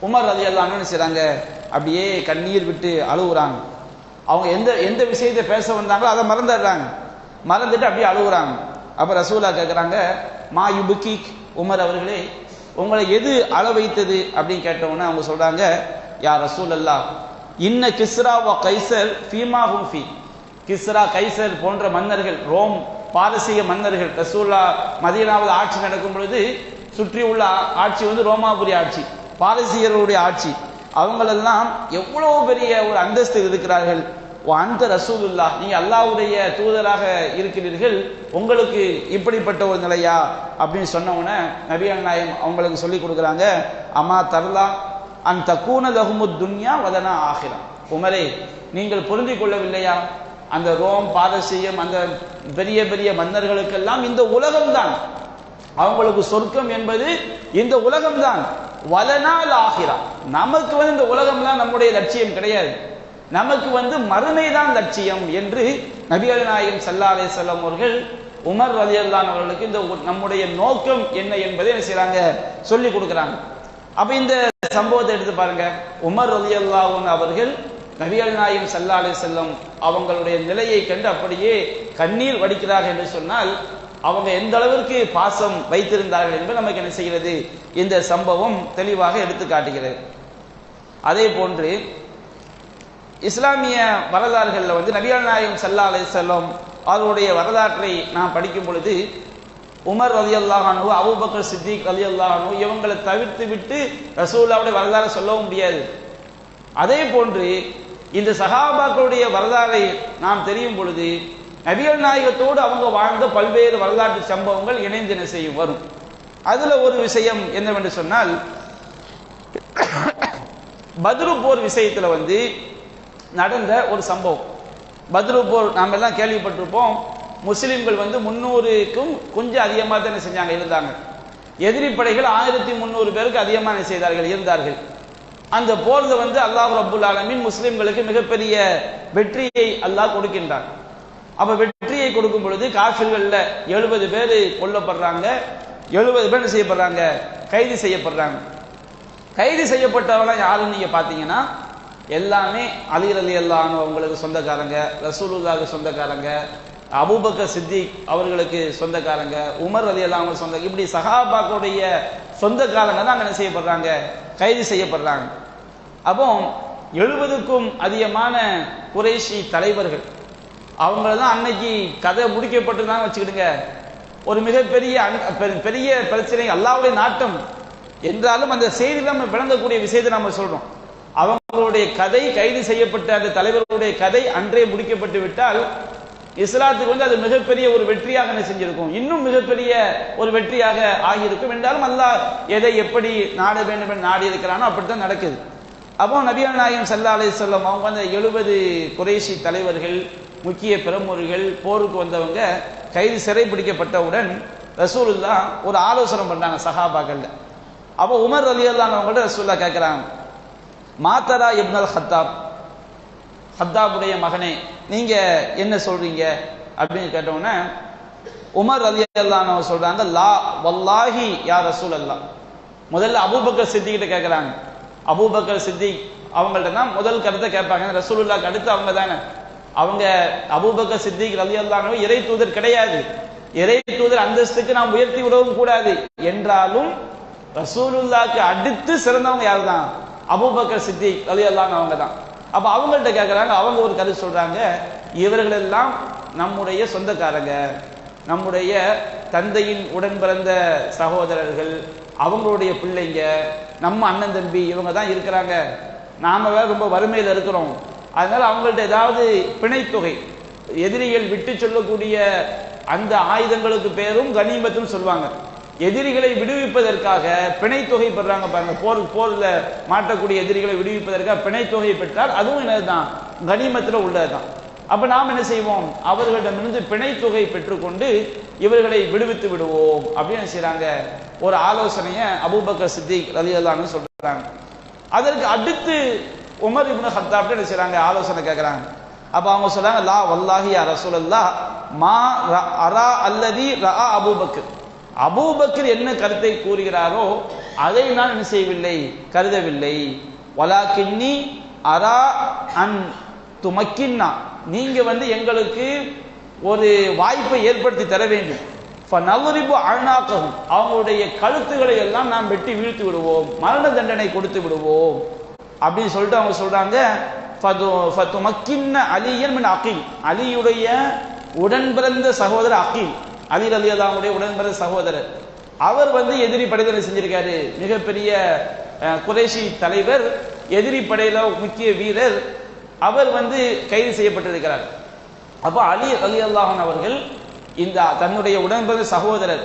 உமர் ரலியல்லாஹு அன்ஹு என்ன செய்றாங்க, அப்படியே கண்ணீர் விட்டு அழுகுறாங்க. அவங்க எந்த விஷயத்தை பேச வந்தாங்களோ அதை மறந்துடுறாங்க, மறந்துட்டு அப்படியே அழுகுறாங்க. அப்ப ரசூலுல்லாஹ் கேட்குறாங்க, மா யுபுகிக், உமர் அவர்களே உங்களை எது அழ வைத்தது அப்படின்னு கேட்டவுடனே அவங்க சொல்றாங்க, யா ரசூலல்லாஹ் இன்ன கிஸ்ரா வ கைசர் ஃபீமாஹும் ஃபீ. கிஸ்ரா கைசர் போன்ற மன்னர்கள், ரோம் பாரசீக மன்னர்கள், ரசூலுல்லாஹ் மதீனாவில் ஆட்சி நடக்கும் பொழுது சுற்றி உள்ள ஆட்சி ரோமாபுரி ஆட்சி, பாரசீகர்களுடைய ஆட்சி. அவங்களெல்லாம் எவ்வளவு பெரிய ஒரு அந்தஸ்து இருக்கிறார்கள். அந்த ரசூலுல்லாஹ், நீங்க அல்லாஹ்வுடைய தூதராக இருக்கிறீர்கள், உங்களுக்கு இப்படிப்பட்ட ஒரு நிலையா அப்படின்னு சொன்னவன நபிகள் நாயகம் அவங்களுக்கு சொல்லி கொடுக்குறாங்க, அம்மா தர்லா அன் தக்கூன லஹுமுத் துன்யா வதனா ஆகிரா. உமரே நீங்கள் புரிந்து கொள்ளவில்லையா, அந்த ரோம் பாரசீகம் அந்த பெரிய பெரிய மன்னர்களுக்கெல்லாம் இந்த உலகம்தான் அவங்களுக்கு சொர்க்கம் என்பது, இந்த உலகம்தான். வலனால் ஆகிரா, நமக்கு இந்த உலகம்லாம் நம்முடைய லட்சியம் கிடையாது, நமக்கு மறுமைதான் லட்சியம் என்று நபிகள் நாயகம் ஸல்லல்லாஹு அலைஹி வஸல்லம் அவர்கள் உமர் ரலியல்லாஹு அன்ஹு அவர்களுக்கு இந்த நம்முடைய நோக்கம் என்ன என்பதை என்ன செய்றாங்க, சொல்லி கொடுக்குறாங்க. அப்ப இந்த சம்பவத்தை எடுத்து பாருங்க. உமர் ரலியல்லாஹு அன்ஹு அவர்கள் நபிகள் நாயகம் ஸல்லல்லாஹு அலைஹி வஸல்லம் அவங்களுடைய நிலையை கண்டு அப்படியே கண்ணீர் வடிக்கிறார்கள் என்று சொன்னால் அவங்க எந்த அளவிற்கு பாசம் வைத்திருந்தார்கள் என்பது நமக்கு என்ன செய்கிறது, இந்த சம்பவம் தெளிவாக எடுத்து காட்டுகிறது. அதே போன்று இஸ்லாமிய வரலாறுகளில் வந்து நபிகள் நாயகம் ஸல்லல்லாஹு அலைஹி வஸல்லம் அவருடைய வரலாற்றை நாம் படிக்கும் பொழுது உமர் ரலியல்லாஹு அன்ஹு, அபூபக்கர் சித்திக் ரலியல்லாஹு அன்ஹு இவங்களை தவிர்த்து விட்டு ரசூலுல்லாஹ்வுடைய வரலாறை சொல்லவும் முடியாது. அதே போன்று இந்த சஹாபாக்களுடைய வரலாறை நாம் தெரியும் பொழுது நபிகள் நாயகத்தோடு அவங்க வாழ்ந்த பல்வேறு வரலாற்று சம்பவங்கள் இணைந்து என்ன செய்யும் வரும். அதுல ஒரு விஷயம் என்னவென்று சொன்னால், பத்ரு போர் விஷயத்துல வந்து நடந்த ஒரு சம்பவம். பத்ரு போர் நாம் எல்லாம் கேள்விப்பட்டிருப்போம். முஸ்லிம்கள் வந்து 300க்கும் கொஞ்சம் அதிகமாக தான் செஞ்சாங்க, இருந்தாங்க. எதிரி படைகள் 1300 பேருக்கு அதிகமாக செய்தார்கள், இருந்தார்கள். அந்த போர்ல வந்து அல்லாஹ் ரப்புல் ஆலமீன் முஸ்லிம்களுக்கு மிகப்பெரிய வெற்றியை அல்லாஹ் கொடுக்கின்றான். அப்ப வெற்றியை கொடுக்கும் பொழுது காஃபிர்கள்ல 70 பேர் கொல்லப்படுறாங்க, 70 பேர் செய்யப்படுறாங்க, கைது செய்யப்படுறாங்க. கைது செய்யப்பட்டவங்க யாருன்னு நீங்க பாத்தீங்கன்னா எல்லாமே அலி ரலியல்லாஹு அன்ஹு அவங்களுக்கு சொந்தக்காரங்க, ரசூலுல்லாஹ்வுக்கு சொந்தக்காரங்க, அபூபக்கர் சித்திக் அவர்களுக்கு சொந்தக்காரங்க, உமர் ரலியல்லாஹு அன்ஹு சொந்த, இப்படி சஹாபாக்களுடைய சொந்தக்காரங்க தான் என்ன செய்யப்படுறாங்க, கைது செய்யப்படுறாங்க. அப்போ 70க்கும் அதிகமான குறைஷி தலைவர்கள் அவங்கள தான் அன்னைக்கு கதை முடிக்கப்பட்டுதான் வச்சுக்கிடுங்க. ஒரு மிகப்பெரிய பெரிய பிரச்சனை, அல்லாஹ்வுடைய நாட்டம் என்றாலும் அந்த செய்தி நம்ம விளங்கக்கூடிய விஷயத்தை நம்ம சொல்றோம். அவங்களுடைய கதை, கைது செய்யப்பட்ட அந்த தலைவர்களுடைய கதை அன்றே முடிக்கப்பட்டு விட்டால் இஸ்லாத்துக்கு வந்து அது மிகப்பெரிய ஒரு வெற்றியாக என்ன செஞ்சிருக்கும், இன்னும் மிகப்பெரிய ஒரு வெற்றியாக ஆகியிருக்கும். என்றாலும் அல்லாஹ் எதை எப்படி நாட வேண்டும் என்று நாடி இருக்கிறானோ அப்படித்தான் நடக்குது. அப்போ நபிகள் நாயகம் ஸல்லல்லாஹு அலைஹி வஸல்லம் அவங்க அந்த 70 குறைஷி தலைவர்கள், முக்கிய பிரமுகர்கள், போருக்கு வந்தவங்க கைது சிறை பிடிக்கப்பட்டவுடன் ரசூலுல்லாஹ் ஒரு ஆலோசனை பண்றாங்க சஹாபாக்கள்ல. அப்போ உமர் ரலியல்லாஹு அன்ஹு அவங்கள்ட்ட ரசூலுல்லாஹ் கேட்கிறாங்க, மாத்தரா இப்னல் ஹத்தாப், ஹத்தாபுடைய மகனே நீங்க என்ன சொல்றீங்க அப்படின்னு கேட்டோன்னே உமர் ரலியல்லாஹு அன்ஹு சொல்றாங்க, லா வல்லாஹி யா ரசூலல்லாஹ். முதல்ல அபூபக்கர் சித்திக் கிட்ட கேட்கிறாங்க. அபூபக்கர் சித்திக் அவங்கள்ட்ட தான் முதல் கருத்தை கேட்பாங்க. ரசூலுல்லாஹ்க்கு அடுத்து அவங்க தானே. அவங்க அபூபக்கர் சித்திக் ரலியல்லாஹு அன்ஹு இறை தூதர் கிடையாது, இறை தூதர் அந்தஸ்துக்கு நாம் உயர்த்தி விடவும் கூடாது. என்றாலும் ரசூலுல்லாஹ்க்கு அடுத்து சிறந்தவங்க யாரு தான், அபூபக்கர் சித்திக் ரலியல்லாஹு அன்ஹு அவங்க தான். அப்ப அவங்கள்ட்ட கேட்கறாங்க. அவங்க ஒரு கருத்து சொல்றாங்க, இவர்கள் எல்லாம் நம்முடைய சொந்தக்காரங்க, நம்முடைய தந்தையின் உடன் பிறந்த சகோதரர்கள், அவங்களுடைய பிள்ளைங்க, நம்ம அண்ணன் தம்பி இவங்க தான் இருக்கிறாங்க. நாம வேற ரொம்ப வறுமையில் இருக்கிறோம். அதனால அவங்கள்ட்ட ஏதாவது பிணைத்தொகை, எதிரிகள் விட்டு சொல்லக்கூடிய அந்த ஆயுதங்களுக்கு பேரும் கனிமத்துன்னு சொல்லுவாங்க. எதிரிகளை விடுவிப்பதற்காக பிணைத்தொகை பெறாங்க பாருங்க. போர்ல மாட்டக்கூடிய எதிரிகளை விடுவிப்பதற்காக பிணைத்தொகை பெற்றால் அதுவும் என்னதுதான், கனிமத்தில் உள்ளதுதான். அப்ப நாம் என்ன செய்வோம், அவர்களிடமிருந்து பிணைத்தொகை பெற்றுக்கொண்டு இவர்களை விடுவித்து விடுவோம் அப்படின்னு செய்யறாங்க. ஒரு ஆலோசனைய அபூபக்கர் சித்திக் ரலியல்லாஹு அன்ஹு சொல்றாங்க. அதற்கு அடுத்து உமர் இப்னு ஹத்தாப் என்ன செய்யறாங்க, ஆலோசனை கேட்கறாங்க. அப்ப அவங்க சொல்றாங்க, லா வல்லாஹி யா ரசூலல்லாஹ் மா அரா அல்லதி ரஆ அபூபக்கர், அபூபக்கர் என்ன கருத்தை கூறுகிறாரோ அதை நான் என்ன செய்யவில்லை, கருதவில்லை. வலாக்கின்னி அரா அன் துமக்கின்னா, நீங்க வந்து எங்களுக்கு ஒரு வாய்ப்பை ஏற்படுத்தி தர வேண்டும். ஃபனவரிபு அழ்நாக்கவும், அவங்களுடைய கழுத்துக்களை எல்லாம் நாம் வெட்டி வீழ்த்து விடுவோம், மரண தண்டனை கொடுத்து விடுவோம் அப்படின்னு சொல்லிட்டு அவங்க சொல்றாங்க. ஃபதுமக்கின்ன அலியன் மின் அகீல், அலியுடைய உடன் பிறந்த சகோதரர் அகீல், அலி ரலியல்லாஹு அன்ஹுடைய உடன் பிறந்த சகோதரர், அவர் வந்து எதிரி படையில செஞ்சிருக்காரு, மிகப்பெரிய குறைஷி தலைவர், எதிரி படையில முக்கிய வீரர், அவர் வந்து கைது செய்யப்பட்டிருக்கிறார். அப்போ அலி ரலியல்லாஹு அன்ஹு அவர்கள் இந்த தன்னுடைய உடன்பிறந்த சகோதரர்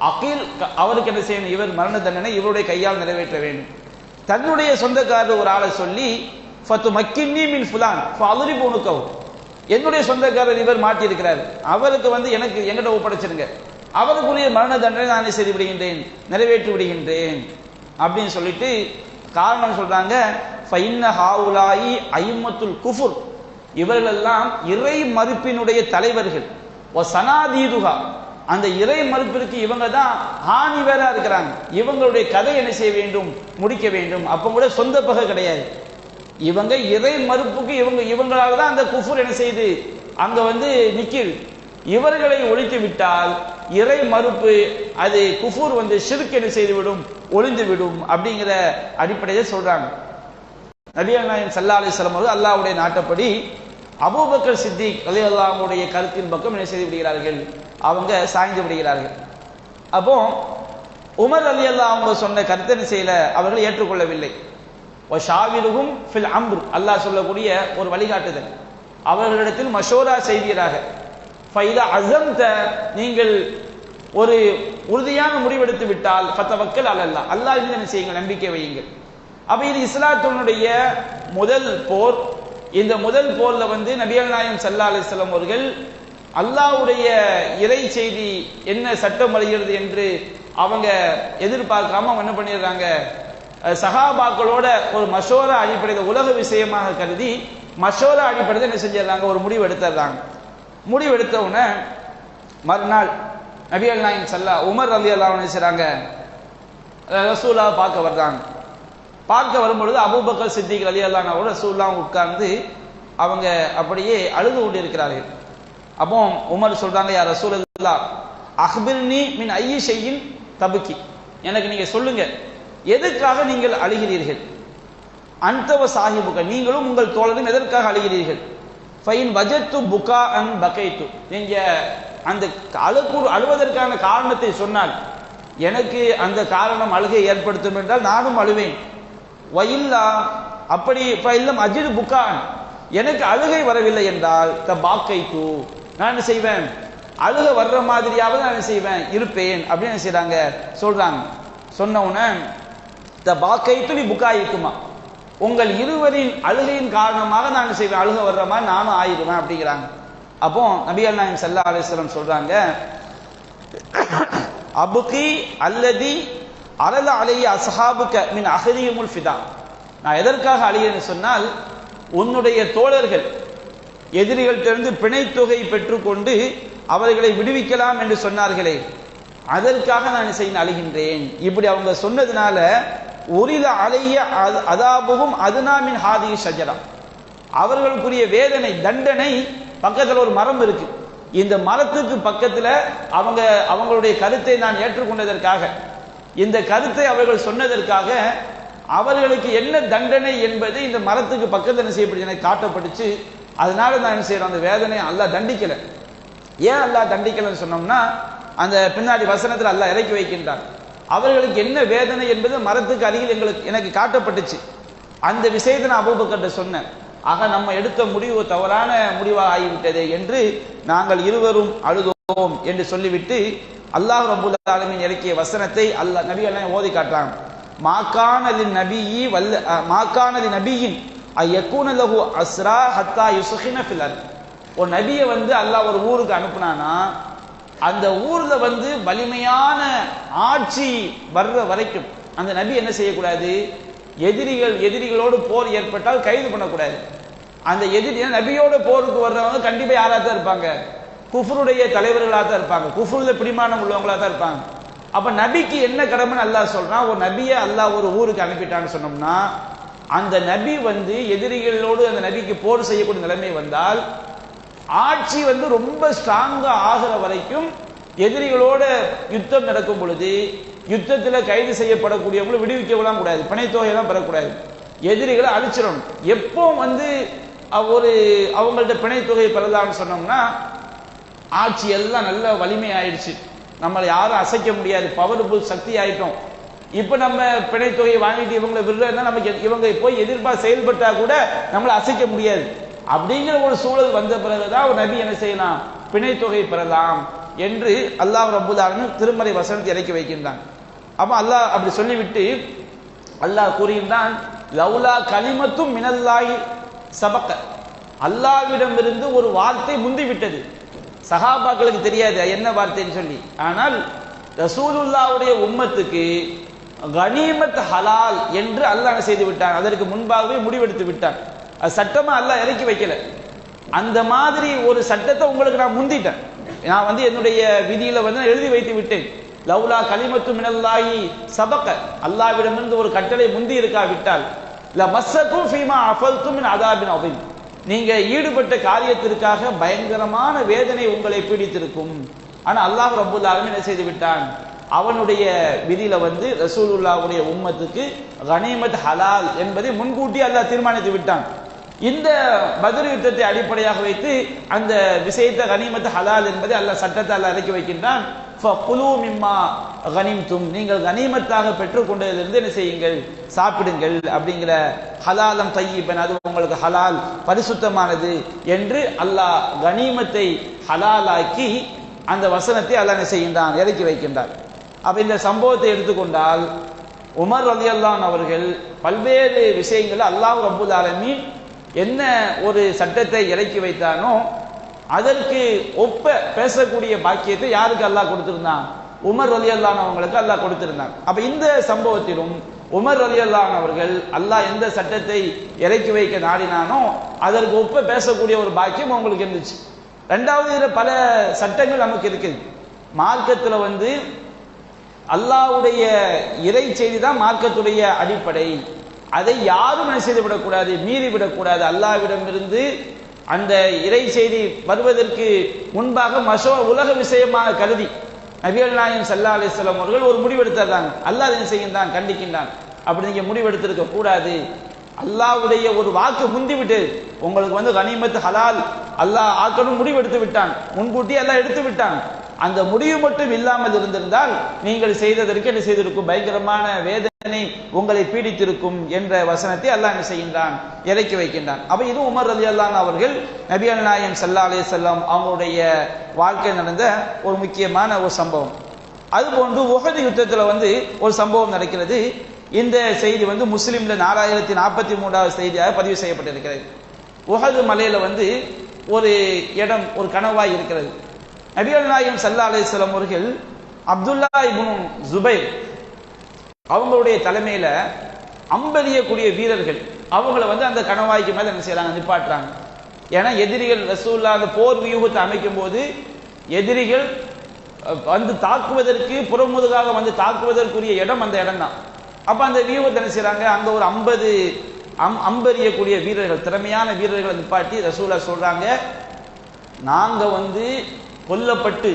அகீல் அவருக்கு என்ன செய்யணும், இவர் மரண தண்டனை இவருடைய கையால் நிறைவேற்ற வேண்டும். தன்னுடைய சொந்தக்காரர் ஒரு ஆளை சொல்லி ஃபதுமக்கின்னி மின் ஃபுலான் ஃபஅத்ரிபு உனுகஹு, என்னுடைய சொந்தக்காரர் இவர் மாட்டியிருக்கிறார், அவருக்கு வந்து எனக்கு எங்கிட்ட ஒப்படைச்சிருங்க, அவருக்குரிய மரண தண்டனை நானே செய்து விடுகின்றேன், நிறைவேற்றி விடுகின்றேன் அப்படின்னு சொல்லிட்டு காரணம் சொல்றாங்க. ஃபைன்ன ஹாவுலாயி ஐம்மத்துல் குஃபுர், இவர்களெல்லாம் இறை மறுப்பினுடைய தலைவர்கள். சனாதீதுகா, அந்த இறை மறுப்பிற்கு இவங்க தான் ஹானி வேறா இருக்கிறாங்க. இவங்களுடைய கதை என்ன செய்ய வேண்டும், முடிக்க வேண்டும். அப்ப கூட சொந்த பகை கிடையாது, இவங்க இறை மறுப்புக்கு இவங்களால தான் அந்த குஃபுர் என்ன செய்து அங்க வந்து நிக்கிது. இவர்களை ஒழித்து விட்டால் இறை மறுப்பு, அது குஃபுர் வந்து ஷிர்க் என்ன செய்து விடும், ஒளிந்து விடும் அப்படிங்கிற அடிப்படையில் சொல்றாங்க. நபிகள் நாயகம் ஸல்லல்லாஹு அலைஹி வஸல்லம் அவர்கள் அல்லாஹ்வுடைய நாட்டப்படி அபூபக்கர் சித்திக் ரலியல்லாஹு அன்ஹுடைய கருத்தின் பக்கம் என்ன செய்து விடுகிறார்கள், அவங்க சாய்ந்து விடுகிறார்கள். அப்போ உமர் ரலியல்லாஹு அன்ஹு சொன்ன கருத்தை என்ன செய்யல, அவர்கள் ஏற்றுக்கொள்ளவில்லை. வஷாவிருஹும் ஃபில் அம்ர், அல்லாஹ் சொல்லக்கூடிய ஒரு வழிகாட்டுதல், அவர்களிடத்தில் மஷோரா செய்வீராக. ஃபைதா அஸம்த, நீங்கள் ஒரு உறுதியான முடிவெடுத்து விட்டால் ஃபதவக்கல் அலல்லாஹ், அல்லாஹ் மீது என்ன செய்யுங்கள், நம்பிக்கை வையுங்கள். அப்ப இது இஸ்லாத்தினுடைய முதல் போர். இந்த முதல் போர்ல நபிகள் நாயகம் ஸல்லல்லாஹு அலைஹி வஸல்லம் அவர்கள் அல்லாஹ்வுடைய இறை செய்தி என்ன சட்டம் வருகிறது என்று அவங்க எதிர்பார்க்காம அவங்க என்ன பண்ணிடுறாங்க, சஹாபாக்களோட ஒரு மஷோரா அடிப்படையில் உலக விஷயமாக கருதி மஷோரா அடிப்படையில் என்ன செஞ்சிடறாங்க, ஒரு முடிவு எடுத்துடுறாங்க. முடிவு எடுத்த உடனே மறுநாள் நபிகள் நாயகம் ஸல்லல்லாஹு உமர் ரலியல்லாஹு அன்ஹு செய்றாங்க, ரசூலுல்லாஹ் பார்க்க வர்றாங்க. பார்க்க வரும்பொழுது அபூபக்கர் சித்திக் ரலியல்லாஹு அன்ஹு ரசூலுல்லாஹ் உட்கார்ந்து அவங்க அப்படியே அழுது கொண்டு இருக்கிறார்கள். அப்போ உமர் சொல்றாங்க, யா ரசூலல்லாஹ் அக்பிர்னி மின் ஐயி ஷைஇன் தபுக்கி, எனக்கு நீங்க சொல்லுங்க எதுக்காக நீங்கள் அழுகிறீர்கள். அன்தவ சாஹிபுக, நீங்களும் உங்கள் தோழரும் எதற்காக அழுகிறீர்கள். ஃபைன் வஜத்து புகா அன் பகைத்து, நீங்க அந்த அழுவதற்கான காரணத்தை சொன்னால் எனக்கு அந்த காரணம் அழுகை ஏற்படுத்தும் என்றால் நானும் அழுவேன். வயில்லா, அப்படி இல்லம் அஜிது புகான், எனக்கு அழுகை வரவில்லை என்றால் த பாக்கைத்து, நான் என்ன செய்வேன், அழுக வர்ற மாதிரியாவது நான் என்ன செய்வேன், இருப்பேன் அப்படின்னு செய்றாங்க சொல்றாங்க. சொன்ன உடனே த பாக்கைத்து நீ புகாயிக்குமா, உங்கள் இருவரின் அழுகையின் காரணமாக நான் என்ன செய்வேன், அழுக வர்ற மாதிரி நானும் ஆயிடுவேன் அப்படிங்கிறாங்க. அப்போ நபிகள் நாயகம் ஸல்லல்லாஹு அலைஹி வஸல்லம் சொல்றாங்க, அபுகி அல்லதி அரல அலைய அஸ்ஹாபுக மின் அஹ்ரிஹிமுல் ஃபிதா, நான் எதற்காக அழுகிறேன்னு சொன்னால் உன்னுடைய தோழர்கள் எதிரிகளிடமிருந்து பிணைத்தொகை பெற்றுக்கொண்டு அவர்களை விடுவிக்கலாம் என்று சொன்னார்களே, அதற்காக நான் செய்ய அழுகின்றேன். இப்படி அவங்க சொன்னதுனால உரில அலைய அதாபுகும் அதுனாமின் ஹாதி ஷஜரா, அவர்களுக்குரிய வேதனை தண்டனை பக்கத்தில் ஒரு மரம் இருக்கு, இந்த மரத்துக்கு பக்கத்தில் அவங்களுடைய கருத்தை நான் ஏற்றுக்கொண்டதற்காக, இந்த கருத்தை அவர்கள் சொன்னதற்காக அவர்களுக்கு என்ன தண்டனை என்பது இந்த மரத்துக்கு பக்கத்தில் என்ன செய்யப்படுது, எனக்கு காட்டப்பட்டுச்சு. அதனால நான் என்ன செய்யறேன், அந்த வேதனை அல்லாஹ் தண்டிக்கல. ஏன் அல்லாஹ் தண்டிக்கலன்னு சொன்னோம்னா, அந்த பின்னாடி வசனத்தில் அல்லாஹ் இறக்கி வைக்கின்றான், அவர்களுக்கு என்ன வேதனை என்பது மரத்துக்கு அருகில் எனக்கு காட்டப்பட்டுச்சு. அந்த விஷயத்தை நான் அபூபக்கர்ட்ட சொன்னேன். ஆக நம்ம எடுத்த முடிவு தவறான முடிவாக ஆகிவிட்டது என்று நாங்கள் இருவரும் அழுதோம் என்று சொல்லிவிட்டு அல்லாஹ் ரப்பல் ஆலமீன் இறக்கிய வசனத்தை அல்லாஹ் நபிகள் ஓதி காட்டுறாங்க. மாகானலின் நபியி வல்ல மாகானலி நபியின் ஐயக்கூன லஹு அஸ்ரா ஹத்தா யுஸ்ஹின ஃபில் அர்த், ஒரு நபியை அல்லாஹ் ஒரு ஊருக்கு அனுப்புனானா அந்த ஊர்ல வலிமையான ஆட்சி வர்ற வரைக்கும் அந்த நபி என்ன செய்யக்கூடாது, எதிரிகளோடு போர் ஏற்பட்டால் கைது பண்ணக்கூடாது. அந்த நபியோட போருக்கு வர்றவங்க கண்டிப்பா யாரா தான் இருப்பாங்க, குஃப்ருடைய தலைவர்களாக தான் இருப்பாங்க, குஃப்ருல பிடிமானம் உள்ளவங்களா தான் இருப்பாங்க. அப்ப நபிக்கு என்ன கடமைன்னு அல்லாஹ் சொல்றான், ஒரு நபியை அல்லாஹ் ஒரு ஊருக்கு அனுப்பிட்டான்னு சொன்னோம்னா அந்த நபி எதிரிகளோடு அந்த நபிக்கு போர் செய்யக்கூடிய நிலைமை வந்தால் ஆட்சி ரொம்ப ஸ்ட்ராங்கா ஆகிற வரைக்கும் எதிரிகளோட யுத்தம் நடக்கும் பொழுது யுத்தத்தில் கைது செய்யப்படக்கூடியவங்களை விடுவிக்கலாம் கூடாது, பிணைத்தொகையெல்லாம் பெறக்கூடாது, எதிரிகளை அழிச்சிடணும். எப்போ ஒரு அவங்கள்ட்ட பிணைத்தொகை பெறலாம்னு சொன்னோம்னா ஆட்சி எல்லாம் நல்ல வலிமை ஆயிடுச்சு, நம்மளை யாரும் அசைக்க முடியாது, பவர்ஃபுல் சக்தி ஆயிட்டோம். இப்ப நம்ம பிணைத்தொகையை வாங்கிட்டு இவங்களை விடுறதுனா நமக்கு இவங்க போய் செயல்பட்டா கூட நம்மளை அசைக்க முடியாது. அப்படிங்கிற ஒரு சூழல் வந்த பிறகுதான் ஒரு நபி என்ன செய்யலாம், பிணைத்தொகை பெறலாம் என்று அல்லாஹ் ரப்பல் ஆலமீன் திருமறை வசனத்தை இறக்கி வைக்கின்றான். அப்ப அல்லாஹ் அப்படி சொல்லிவிட்டு அல்லாஹ் கூறுகின்றான், லவ்லா கலிமத்தும் மினல்லாஹி சபக, அல்லாஹ்விடமிருந்து ஒரு வார்த்தை முந்தி விட்டது. சஹாபாக்களுக்கு தெரியாது என்ன வார்த்தைன்னு சொல்லி, ஆனால் ரசூலுல்லாஹ்வுடைய உம்மத்துக்கு கனிமத் ஹலால் என்று அல்லாஹ் செய்து விட்டான், அதற்கு முன்பாகவே முடிவெடுத்து விட்டான். அது சட்டமா அல்லாஹ் இறக்கி வைக்கல. அந்த மாதிரி ஒரு சட்டத்தை உங்களுக்கு நான் முந்திட்டேன், நான் என்னுடைய விதியில எழுதி வைத்து விட்டேன். லவ்லா கலிமத்து மினல்லாஹி சபக, அல்லாஹ்விடமிருந்து ஒரு கட்டளை முந்தி இருக்காவிட்டால் லமஸ்ஸகும் ஃபீமா அஃபல்தும் மின் அதாபின் அதீம், நீங்க ஈடுபட்ட காரியத்திற்காக பயங்கரமான வேதனை உங்களை பீடித்திருக்கும். ஆனா அல்லாஹ் ரப்பல் ஆலமீன் என்ன செய்து விட்டான், அவனுடைய விதியில வந்து ரசூலுல்லாஹ்வுடைய உம்மத்துக்கு கனிமத் ஹலால் என்பதை முன்கூட்டி அல்லாஹ் தீர்மானித்து விட்டான். இந்த பத்ர் யுத்தத்தை அடிப்படையாக வைத்து அந்த விஷயத்தை கனிமத் ஹலால் என்பதை அல்லாஹ் சட்டத்தை அல்லாஹ் இறக்கி வைக்கின்றான். ஃபகுலு மிம்மா கனிம்தும், நீங்கள் கனிமத்தாக பெற்றுக்கொண்டதிலிருந்து என்ன செய்யுங்கள், சாப்பிடுங்கள். அப்படிங்கிற ஹலாலம் தய்யிபன், அது உங்களுக்கு ஹலால் பரிசுத்தமானது என்று அல்லாஹ் கனிமத்தை ஹலாலாக்கி அந்த வசனத்தை அல்லாஹ் என்ன செய்கின்றான், இறக்கி வைக்கின்றான். அப்ப இந்த சம்பவத்தை எடுத்துக்கொண்டால் உமர் ரலியல்லாஹு அன்ஹு அவர்கள் பல்வேறு விஷயங்கள் அல்லாஹ் ரப்புல் ஆலமீன் என்ன ஒரு சட்டத்தை இறக்கி வைத்தானோ அதற்கு ஒப்ப பேசக்கூடிய பாக்கியத்தை யாருக்கு அல்லாஹ் கொடுத்திருந்தான், உமர் ரலியல்லாஹு அன்ஹு அவங்களுக்கு அல்லாஹ் கொடுத்திருந்தான். அப்ப இந்த சம்பவத்திலும் உமர் ரலியல்லாஹு அன்ஹு அவர்கள் அல்லாஹ் எந்த சட்டத்தை இறக்கி வைக்க நாடினானோ அதற்கு ஒப்ப பேசக்கூடிய ஒரு பாக்கியம் அவங்களுக்கு இருந்துச்சு. ரெண்டாவது, இதில் பல சட்டங்கள் நமக்கு இருக்குது. மார்க்கத்தில் வந்து அல்லாஹ்வுடைய இறை செய்தி தான் மார்க்கத்துடைய அடிப்படை. அதை யாரும் என்ன செய்து விடக்கூடாது, மீறி விடக்கூடாது. அல்லாஹ்விடமிருந்து அந்த இறை செய்தி வருவதற்கு முன்பாக உலக விஷயமாக கருதி நபிகள் நாயகம் ஸல்லல்லாஹு அலைஹி வஸல்லம் அவர்கள் ஒரு முடிவெடுத்தாங்க. அல்லாஹ் என்ன செய்கின்றான், கண்டிக்கின்றான். அப்படி நீங்க முடிவெடுத்திருக்க கூடாது. அல்லாஹ்வுடைய ஒரு வாக்கு முந்திவிட்டு உங்களுக்கு வந்து கனிமத் ஹலால் அல்லாஹ் ஆக்கணும் முடிவெடுத்து விட்டான், முன்கூட்டி அல்லாஹ் எடுத்து விட்டான். அந்த முடிவு மட்டும் இல்லாமல் இருந்திருந்தால் நீங்கள் செய்ததற்கு என்ன செய்திருக்கும், பயங்கரமான வேதனை உங்களை பீடித்திருக்கும் என்ற வசனத்தை அல்லாஹ் என்ன செய்கின்றான், இறக்கி வைக்கின்றான். அப்ப இது உமர் ரலியல்லாஹு அன்ஹு அவர்கள் நபிகள் நாயகம் ஸல்லல்லாஹு அலைஹி வஸல்லம் அவங்களுடைய வாழ்க்கை நடந்த ஒரு முக்கியமான ஒரு சம்பவம். அதுபோன்று உஹது யுத்தத்தில் வந்து ஒரு சம்பவம் நடக்கிறது. இந்த செய்தி வந்து முஸ்லிம்ல 4043வது செய்தியாக பதிவு செய்யப்பட்டிருக்கிறது. உஹது மலையில வந்து ஒரு இடம், ஒரு கணவாய் இருக்கிறது. நபிகள் நாயகம் ஸல்லல்லாஹு அலைஹி வஸல்லம் அவர்கள் அப்துல்லா இப்னு ஜுபைர் அவங்களுடைய தலைமையில அம்பெறியக்கூடிய வீரர்கள் அவங்கள வந்து அந்த கணவாய்க்கு மேல என்ன செய்யறாங்க, நிப்பாட்டுறாங்க. ஏன்னா எதிரிகள் ரசூலுல்லாஹ் அந்த போர் வியூகத்தை அமைக்கும் போது எதிரிகள் வந்து தாக்குவதற்கு புறமுதுகாக வந்து தாக்குவதற்குரிய இடம் அந்த இடம் தான். அப்ப அந்த வியூகத்தை என்ன செய்யறாங்க, அங்க ஒரு 50 அம்பெறியக்கூடிய வீரர்கள், திறமையான வீரர்களை நிப்பாட்டி ரசூலுல்லாஹ் சொல்றாங்க, நாங்க வந்து கொல்லப்பட்டு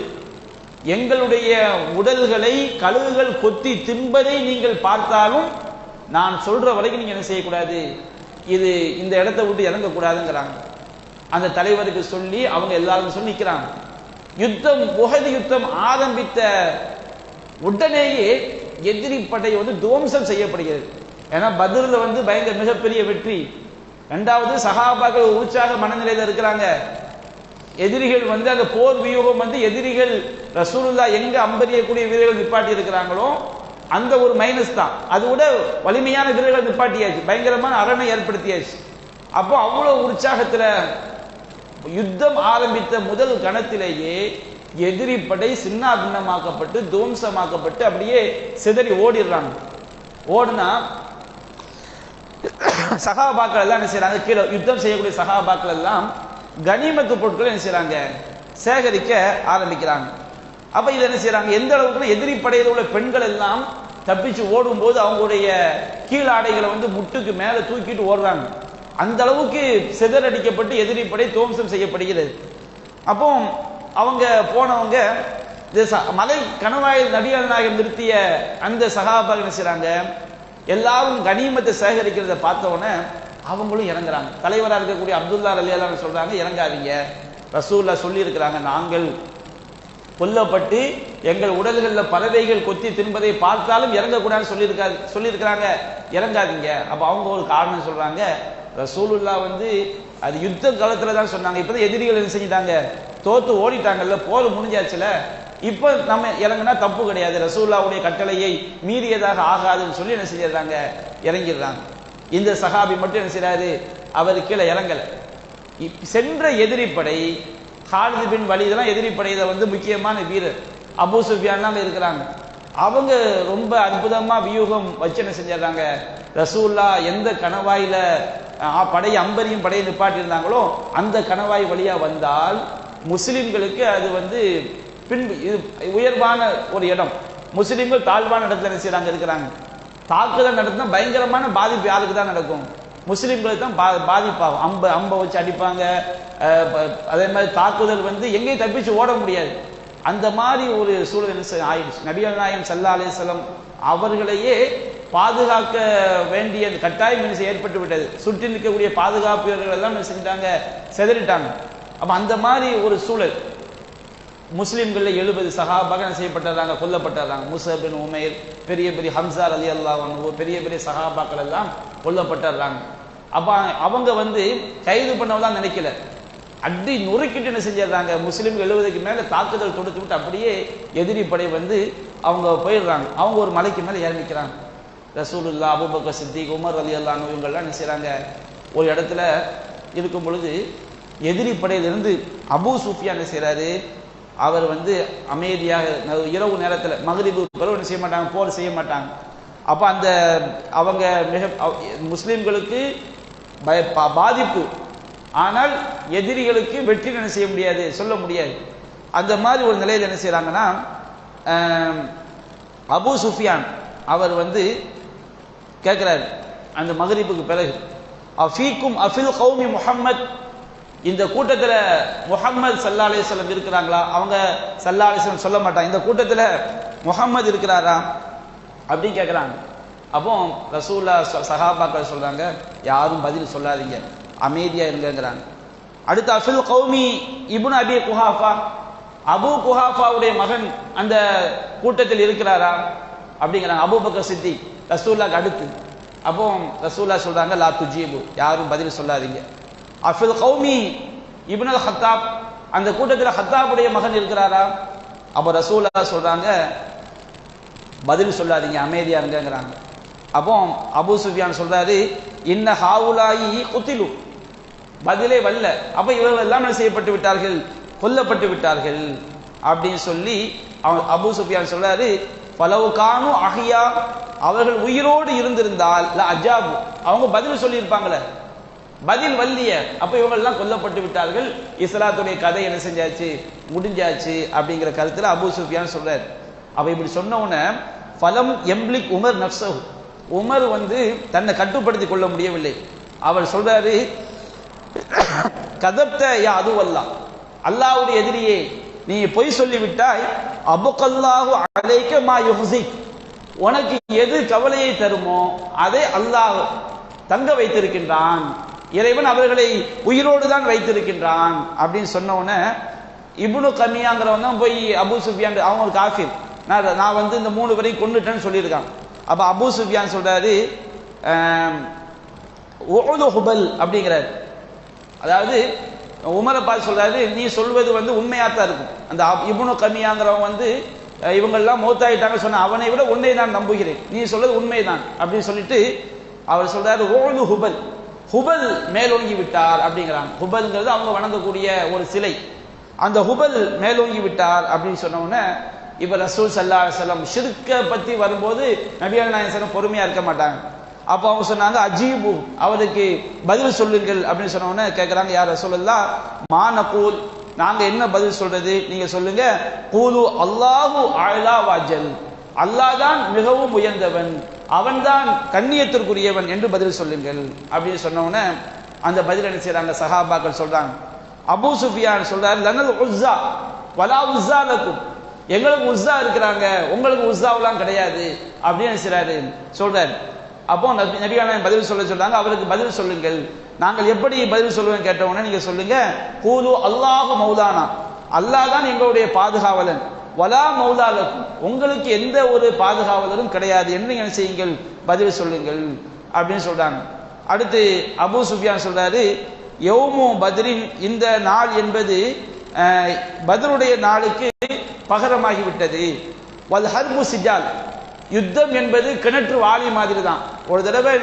எங்களுடைய உடல்களை கழுகுகள் கொத்தி தின்பதை நீங்கள் பார்த்தாலும் நான் சொல்ற வரைக்கும் நீங்க என்ன செய்யக்கூடாது, இது இந்த இடத்தை விட்டு இறங்கக்கூடாதுங்கிறாங்க. அந்த தலைவருக்கு சொல்லி அவங்க எல்லாரும் சொல்லி நிற்கிறாங்க. யுத்தம், உஹது யுத்தம் ஆரம்பித்த உடனேயே எதிரி படை வந்து துவம்சம் செய்யப்படுகிறது. ஏன்னா பத்ர்ல வந்து பயங்கர மிகப்பெரிய வெற்றி. இரண்டாவது, சஹாபாக்கள் உற்சாக மனநிலையில இருக்கிறாங்க. எதிரிகள் வந்து அந்த போர் வியூகம் வந்து எதிரிகள் ரசூலுல்லாஹ் எங்க அம்பெறியக்கூடிய வீரர்கள் நிப்பாட்டி இருக்கிறாங்களோ அந்த ஒரு மைனஸ் தான். அது விட வலிமையான வீரர்கள் நிப்பாட்டியாச்சு, பயங்கரமான அரணை ஏற்படுத்தியாச்சு. அப்போ அவ்வளவு உற்சாகத்துல யுத்தம் ஆரம்பித்த முதல் கணத்திலேயே எதிரி படை சின்ன பின்னமாக்கப்பட்டு துவம்சமாக்கப்பட்டு அப்படியே சிதறி ஓடிடுறாங்க. ஓடுனா சகாபாக்கள் எல்லாம் என்ன செய்யறாங்க, கீழே யுத்தம் செய்யக்கூடிய சகாபாக்கள் எல்லாம் கனிமத்து பொருட்களை என்ன செய்யறாங்க, சேகரிக்க ஆரம்பிக்கிறாங்க. அப்ப இதை என்ன செய்யறாங்க, எந்த அளவுக்கு எதிரி படையில் உள்ள பெண்கள் எல்லாம் தப்பிச்சு ஓடும் போது அவங்களுடைய கீழாடைகளை வந்து முட்டுக்கு மேல தூக்கிட்டு ஓடுறாங்க. அந்த அளவுக்கு சிதறடிக்கப்பட்டு எதிரி படை துவம்சம் செய்யப்படுகிறது. அப்போ அவங்க போனவங்க மலை கணவாயில் நபிகள் நாயகம் நிறுத்திய அந்த சகாபாக்கள் என்ன செய்யறாங்க, எல்லாரும் கனிமத்தை சேகரிக்கிறத பார்த்தவொடனே அவங்களும் இறங்குறாங்க. தலைவராக இருக்கக்கூடிய அப்துல்லா ரலியல்லாஹு அன்ஹு சொல்றாங்க, இறங்காதீங்க, ரசூலுல்லாஹ் சொல்லி இருக்கிறாங்க, நாங்கள் கொல்லப்பட்டு எங்கள் உடல்களில் பறவைகள் கொத்தி தின்பதை பார்த்தாலும் இறங்கக்கூடாதுன்னு சொல்லியிருக்கிறாங்க, இறங்காதீங்க. அப்ப அவங்க ஒரு காரணம் சொல்றாங்க, ரசூலுல்லாஹ் வந்து அது யுத்த காலத்துல தான் சொன்னாங்க, இப்பதான் எதிரிகள் என்ன செஞ்சிட்டாங்க, தோத்து ஓடிட்டாங்கல்ல, போர் முடிஞ்சாச்சுல, இப்ப நம்ம இறங்குனா தப்பு கிடையாது, ரசூலுல்லாஹ்வுடைய கட்டளையை மீறியதாக ஆகாதுன்னு சொல்லி என்ன செஞ்சிடறாங்க, இறங்கிடுறாங்க. இந்த சஹாபி மட்டும் என்ன செய்யறாரு, அவர் கீழே இறங்கல. சென்ற எதிரிப்படை ஹாலித் பின் வலீத் எல்லாம் எதிரிப்படையில வந்து முக்கியமான வீரர், அபூ சுஃபியான் இருக்கிறாங்க. அவங்க ரொம்ப அற்புதமா வியூகம் வச்சு என்ன செஞ்சிடறாங்க, ரசூலுல்லாஹ் எந்த கணவாயில படை அம்பரியும் படையை நிப்பாட்டி இருந்தாங்களோ அந்த கணவாய் வழியா வந்தால் முஸ்லிம்களுக்கு அது வந்து பின்பு உயர்வான ஒரு இடம், முஸ்லிம்கள் தாழ்வான இடத்துல என்ன செய்யறாங்க இருக்கிறாங்க. தாக்குதல் நடத்தினா பயங்கரமான பாதிப்பு யாருக்கு தான் நடக்கும், முஸ்லிம்களுக்கு தான் பாதிப்பாகும். அம்பை வச்சு அடிப்பாங்க. அதே மாதிரி தாக்குதல் வந்து எங்கேயும் தப்பிச்சு ஓட முடியாது. அந்த மாதிரி ஒரு சூழல் ஆயிடுச்சு. நபிகள் நாயகம் ஸல்லல்லாஹு அலைஹி வஸல்லம் அவர்களையே பாதுகாக்க வேண்டிய கட்டாயம் ஏற்பட்டு விட்டது. சுற்றி நிற்கக்கூடிய பாதுகாப்புகள் எல்லாம் என்ன செஞ்சிட்டாங்க, செதறிட்டாங்க. அப்ப அந்த மாதிரி ஒரு சூழல். முஸ்லிம்களில் 70 சஹாபாக்கள் செய்யப்பட்டாங்க, கொல்லப்பட்டாங்க. முஸஅப் பின் உமைர், பெரிய பெரிய ஹம்ஸா ரலியல்லாஹு அன்ஹு, பெரிய பெரிய சஹாபாக்கள் எல்லாம் கொல்லப்பட்டாங்க. அப்ப அவங்க கைது பண்ணவதான் நினைக்கல, அடி நொறுக்கிட்டு என்ன செஞ்சிடறாங்க, முஸ்லிம் 70க்கு மேல தாக்குதல் தொடுத்து விட்டு அப்படியே எதிரி படை அவங்க போயிடுறாங்க. அவங்க ஒரு மலைக்கு மேல ஏறி நிற்கிறாங்க. ரசூலுல்லாஹ், அபூபக்கர் சித்திக், உமர் ரலியல்லாஹு அன்ஹு இவங்கெல்லாம் என்ன செய்றாங்க, ஒரு இடத்துல இருக்கும் பொழுது எதிரி படையிலிருந்து அபூ சுஃபியான் என்ன செய்றாரு, அவர் அமைதியாக இரவு நேரத்தில் மக்ரிபு பிறகு என்ன செய்ய மாட்டாங்க, போர் செய்ய மாட்டாங்க. அப்ப அந்த அவங்க மிக முஸ்லிம்களுக்கு பாதிப்பு, ஆனால் எதிரிகளுக்கு வெற்றி என்ன செய்ய முடியாது, சொல்ல முடியாது. அந்த மாதிரி ஒரு நிலையில் என்ன செய்யறாங்கன்னா, அபூ சுஃபியான் அவர் கேட்கிறார் அந்த மக்ரிபுக்கு பிறகு, அஃபீக்கும் அஃபில் கௌமி முஹம்மத், இந்த கூட்டத்தில் முஹம்மது ஸல்லல்லாஹு அலைஹி வஸல்லம் இருக்கிறாங்களா? அவங்க ஸல்லல்லாஹு அலைஹி வஸல்லம் சொல்ல மாட்டாங்க, இந்த கூட்டத்தில் முஹம்மது இருக்கிறாரா அப்படின்னு கேட்குறாங்க. அப்போ ரசூலுல்லாஹ் சஹாபாக்கள் சொல்றாங்க, யாரும் பதில் சொல்லாதீங்க, அமைதியா இருங்கிறாங்க. அடுத்து அஃபில் கௌமி இப்னு அபி குஹாஃபா, அபூ குஹாஃபாவுடைய மகன் அந்த கூட்டத்தில் இருக்கிறாரா அப்படிங்கிறாங்க. அபூபக்கர் சித்திக் ரசூலுல்லாஹ்க்கு அடுத்து. அப்போ ரசூலுல்லாஹ் சொல்றாங்க, லா துஜீபு, யாரும் பதில் சொல்லாதீங்க. அஃபில் கௌமி இப்னு அல் ஹத்தாப், அந்த கூட்டத்தில் ஹத்தாபுடைய மகன் இருக்கிறாரா? அப்போ ரசூலுல்லாஹ் சொல்றாங்க, பதில் சொல்லாதீங்க, அமைதியா இருங்கிறாங்க. அப்போ அபூ சுஃபியான் சொல்றாரு, இன்ன ஹாவுலாயி குத்திலு, பதிலே வல்ல, அப்ப இவர்கள் எல்லாம் என்ன செய்யப்பட்டு விட்டார்கள், கொல்லப்பட்டு விட்டார்கள் அப்படின்னு சொல்லி அபூ சுஃபியான் சொல்றாரு, ஃபலவ் கானு அஹ்யா, அவர்கள் உயிரோடு இருந்திருந்தால் ல அஜாபு, அவங்க பதில் சொல்லி இருப்பாங்களே, பதில் வல்லிய, அப்ப இவங்க எல்லாம் கொல்லப்பட்டு விட்டார்கள், இஸ்லாத்துடைய கதை என்ன செஞ்சாச்சு, முடிஞ்சாச்சு அப்படிங்கிற கருத்துல அபூ சுஃபியான் சொல்றாரு. அப்ப இப்படி சொன்ன உடனே ஃபலம் எம்லிக் உமர் நஃப்ஸஹு, உமர் தன்னை கட்டுப்படுத்தி கொள்ள முடியவில்லை. அவர் சொல்றாரு, கதப்த யா அதுவல்லாஹ், அல்லாஹ்வுடைய எதிரியே நீ பொய் சொல்லிவிட்டாய், அபுகல்லாஹு அலைக மா யுஹ்ஸிக், உனக்கு எது கவலையை தருமோ அதை அல்லாஹ் தங்க வைத்திருக்கின்றான், இறைவன் அவர்களை உயிரோடு தான் வைத்திருக்கின்றான் அப்படின்னு சொன்ன உடனே இப்னு கமியாங்கிறவன் தான் போய் அபூ சுஃபியான், அவங்க ஒரு காஃபிர், நான் இந்த 3 பேரையும் கொன்னுட்டேன்னு சொல்லியிருக்கான். அப்ப அபூ சுஃபியான் சொல்றாரு, உஹுது ஹுபல் அப்படிங்கிறார். அதாவது உமரை பார்த்து சொல்றாரு, நீ சொல்வது உண்மையாத்தான் இருக்கும். அந்த இப்னு கமியாங்கிறவன் இவங்கெல்லாம் மௌத்தாயிட்டாங்க சொன்ன அவனை விட உன்னை நான் நம்புகிறேன், நீ சொல்றது உண்மைதான் அப்படின்னு சொல்லிட்டு அவர் சொல்றாரு, உஹுது ஹுபல், ஹுபல் மேலோங்கி விட்டார் அப்படிங்கிறாங்க. ஹுபல்ங்கிறது அவங்க வணங்கக்கூடிய ஒரு சிலை, அந்த ஹுபல் மேலோங்கி விட்டார் அப்படின்னு சொன்ன உடனே இப்ப ரசூல் ஸல்லல்லாஹு அலைஹி வஸல்லம் ஷிர்க்க பத்தி வரும்போது நபிகள் நாயகம் ஸல்லல்லாஹு பொறுமையா இருக்க மாட்டாங்க. அப்ப அவங்க சொன்னாங்க, அஜீபு, அவருக்கு பதில் சொல்லுங்கள் அப்படின்னு சொன்ன உடனே கேட்கிறாங்க, யார் ரசூலுல்லாஹ், மா நகூல், நாங்க என்ன பதில் சொல்றது, நீங்க சொல்லுங்க. கூலு அல்லாஹு அலா வஜல், அல்லாஹ் தான் மிகவும் உயர்ந்தவன், அவன்தான் கண்ணியத்திற்குரியவன் என்று பதில் சொல்லுங்கள் அப்படின்னு சொன்ன உடனே அந்த பதில் என்ன செய்யறாங்க, சஹாபாக்கள் சொல்றாங்க. அபூ சுஃபியான் சொல்றாரு, லனல் உஸ்ஸா வலா உஸ்ஸா லக்கும், எங்களுக்கு உஸ்ஸா இருக்கிறாங்க, உங்களுக்கு உஸ்ஸாவெல்லாம் கிடையாது அப்படின்னு செய்றாரு சொல்றாரு. அப்போ நபியான பதில் சொல்றாங்க, அவருக்கு பதில் சொல்லுங்கள். நாங்கள் எப்படி பதில் சொல்லுவேன் கேட்ட உடனே நீங்க சொல்லுங்க, கூலு அல்லாஹு மௌலானா, அல்லாஹ் தான் எங்களுடைய பாதுகாவலன், வலா மௌலாலக்கும், உங்களுக்கு எந்த ஒரு பாதுகாவலரும் கிடையாது என்று என்ன செய்யுங்கள், பதில் சொல்லுங்கள் அப்படின்னு சொல்றாங்க. அடுத்து அபூ சுஃபியான் சொல்றாரு, யௌமு பத்ரின், இந்த நாள் என்பது பத்ருடைய நாளுக்கு பகரமாகிவிட்டது. வல் ஹர்பு சிஜால், யுத்தம் என்பது கிணற்று வாளி மாதிரி தான். ஒரு தடவை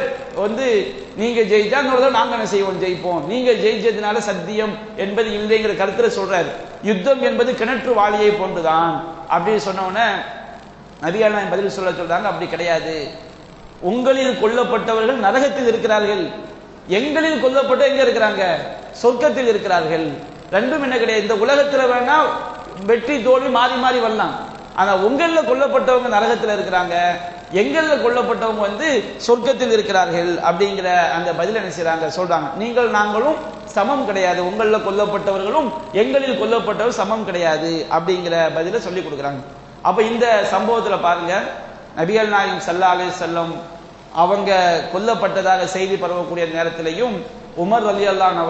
நீங்க ஜெயிச்சா இன்னொரு தடவை நாங்க என்ன செய்வோம், ஜெயிப்போம், நீங்க ஜெயிச்சதுனால சத்தியம் என்பது இல்லைங்கிற கருத்துல சொல்றாரு. யுத்தம் என்பது கிணற்று வாளியை போன்றுதான் அப்படின்னு சொன்ன உடனே நபிகள் நாயகம் பதில் சொல்றாங்க, அப்படி கிடையாது, உங்களில் கொல்லப்பட்டவர்கள் நரகத்தில் இருக்கிறார்கள், எங்களில் கொல்லப்பட்ட எங்க இருக்கிறாங்க, சொர்க்கத்தில் இருக்கிறார்கள். ரெண்டும் என்ன கிடையாது, இந்த உலகத்துல வேணா வெற்றி தோல்வி மாறி மாறி வரலாம், ஆனா உங்களில் கொல்லப்பட்டவங்க நரகத்தில் இருக்கிறாங்க, எங்களில் கொல்லப்பட்டவங்க வந்து சொர்க்கத்தில் இருக்கிறார்கள் அப்படிங்கிற அந்த பதில் என்ன செய்றாங்க சொல்றாங்க. நீங்கள் நாங்களும் சமம் கிடையாது, உங்களில் கொல்லப்பட்டவர்களும் எங்களில் கொல்லப்பட்டவர் சமம் கிடையாது அப்படிங்கிற பதிலை சொல்லி கொடுக்குறாங்க. அப்ப இந்த சம்பவத்துல பாருங்க, நபிகள் நாயகம் ஸல்லல்லாஹு அலைஹி வஸல்லம் அவங்க கொல்லப்பட்டதாக செய்தி பரவக்கூடிய நேரத்திலையும் உமர் ரலியல்லாஹு அன்ஹு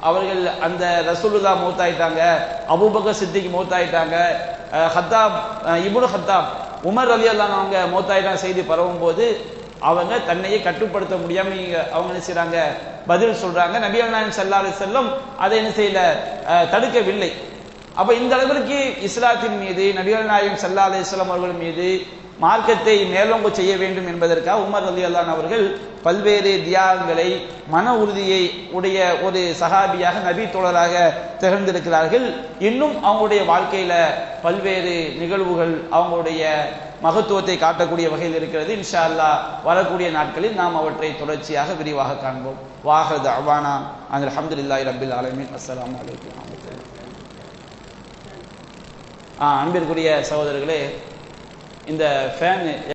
அவர்கள் அந்த ரசூலுல்லாஹ் மௌத்தாயிட்டாங்க, அபூபக்கர் சித்திக் மௌத்தாயிட்டாங்க, இப்னு ஹத்தாப் உமர் ரலியல்லாஹு அன்ஹு அவங்க மௌத்தாயிட்டாங்க செய்தி பரவும் போது அவங்க தன்னையே கட்டுப்படுத்த முடியாம அவங்க என்ன செய்றாங்க, பதில் சொல்றாங்க. நபிகள் நாயகம் ஸல்லல்லாஹு அலைஹி வஸல்லம் அதை என்ன செய்யல, தடுக்கவில்லை. அப்ப இந்த அளவிற்கு இஸ்லாத்தின் மீது நபிகள் நாயகம் ஸல்லல்லாஹு அலைஹி வஸல்லம் அவர்கள் மீது மார்க்கத்தை மேலோங்க செய்ய வேண்டும் என்பதற்காக உமர் ரலியல்லாஹு அன்ஹு அவர்கள் பல்வேறு தியாகங்களை, மன உறுதியை உடைய ஒரு சஹாபியாக நபி தோழராக திகழ்ந்திருக்கிறார்கள். இன்னும் அவங்களுடைய வாழ்க்கையில பல்வேறு நிகழ்வுகள் அவங்களுடைய மகத்துவத்தை காட்டக்கூடிய வகையில் இருக்கிறது. இன்ஷா அல்லாஹ் வரக்கூடிய நாட்களில் நாம் அவற்றை தொடர்ச்சியாக விரிவாக காண்போம். வாஹிரு தஅவானா அல்ஹம்துலில்லாஹி ரப்பில் ஆலமீன். அஸ்ஸலாமு அலைக்கும். அன்பிற்குரிய சகோதரர்களே, இந்த ஃபேன்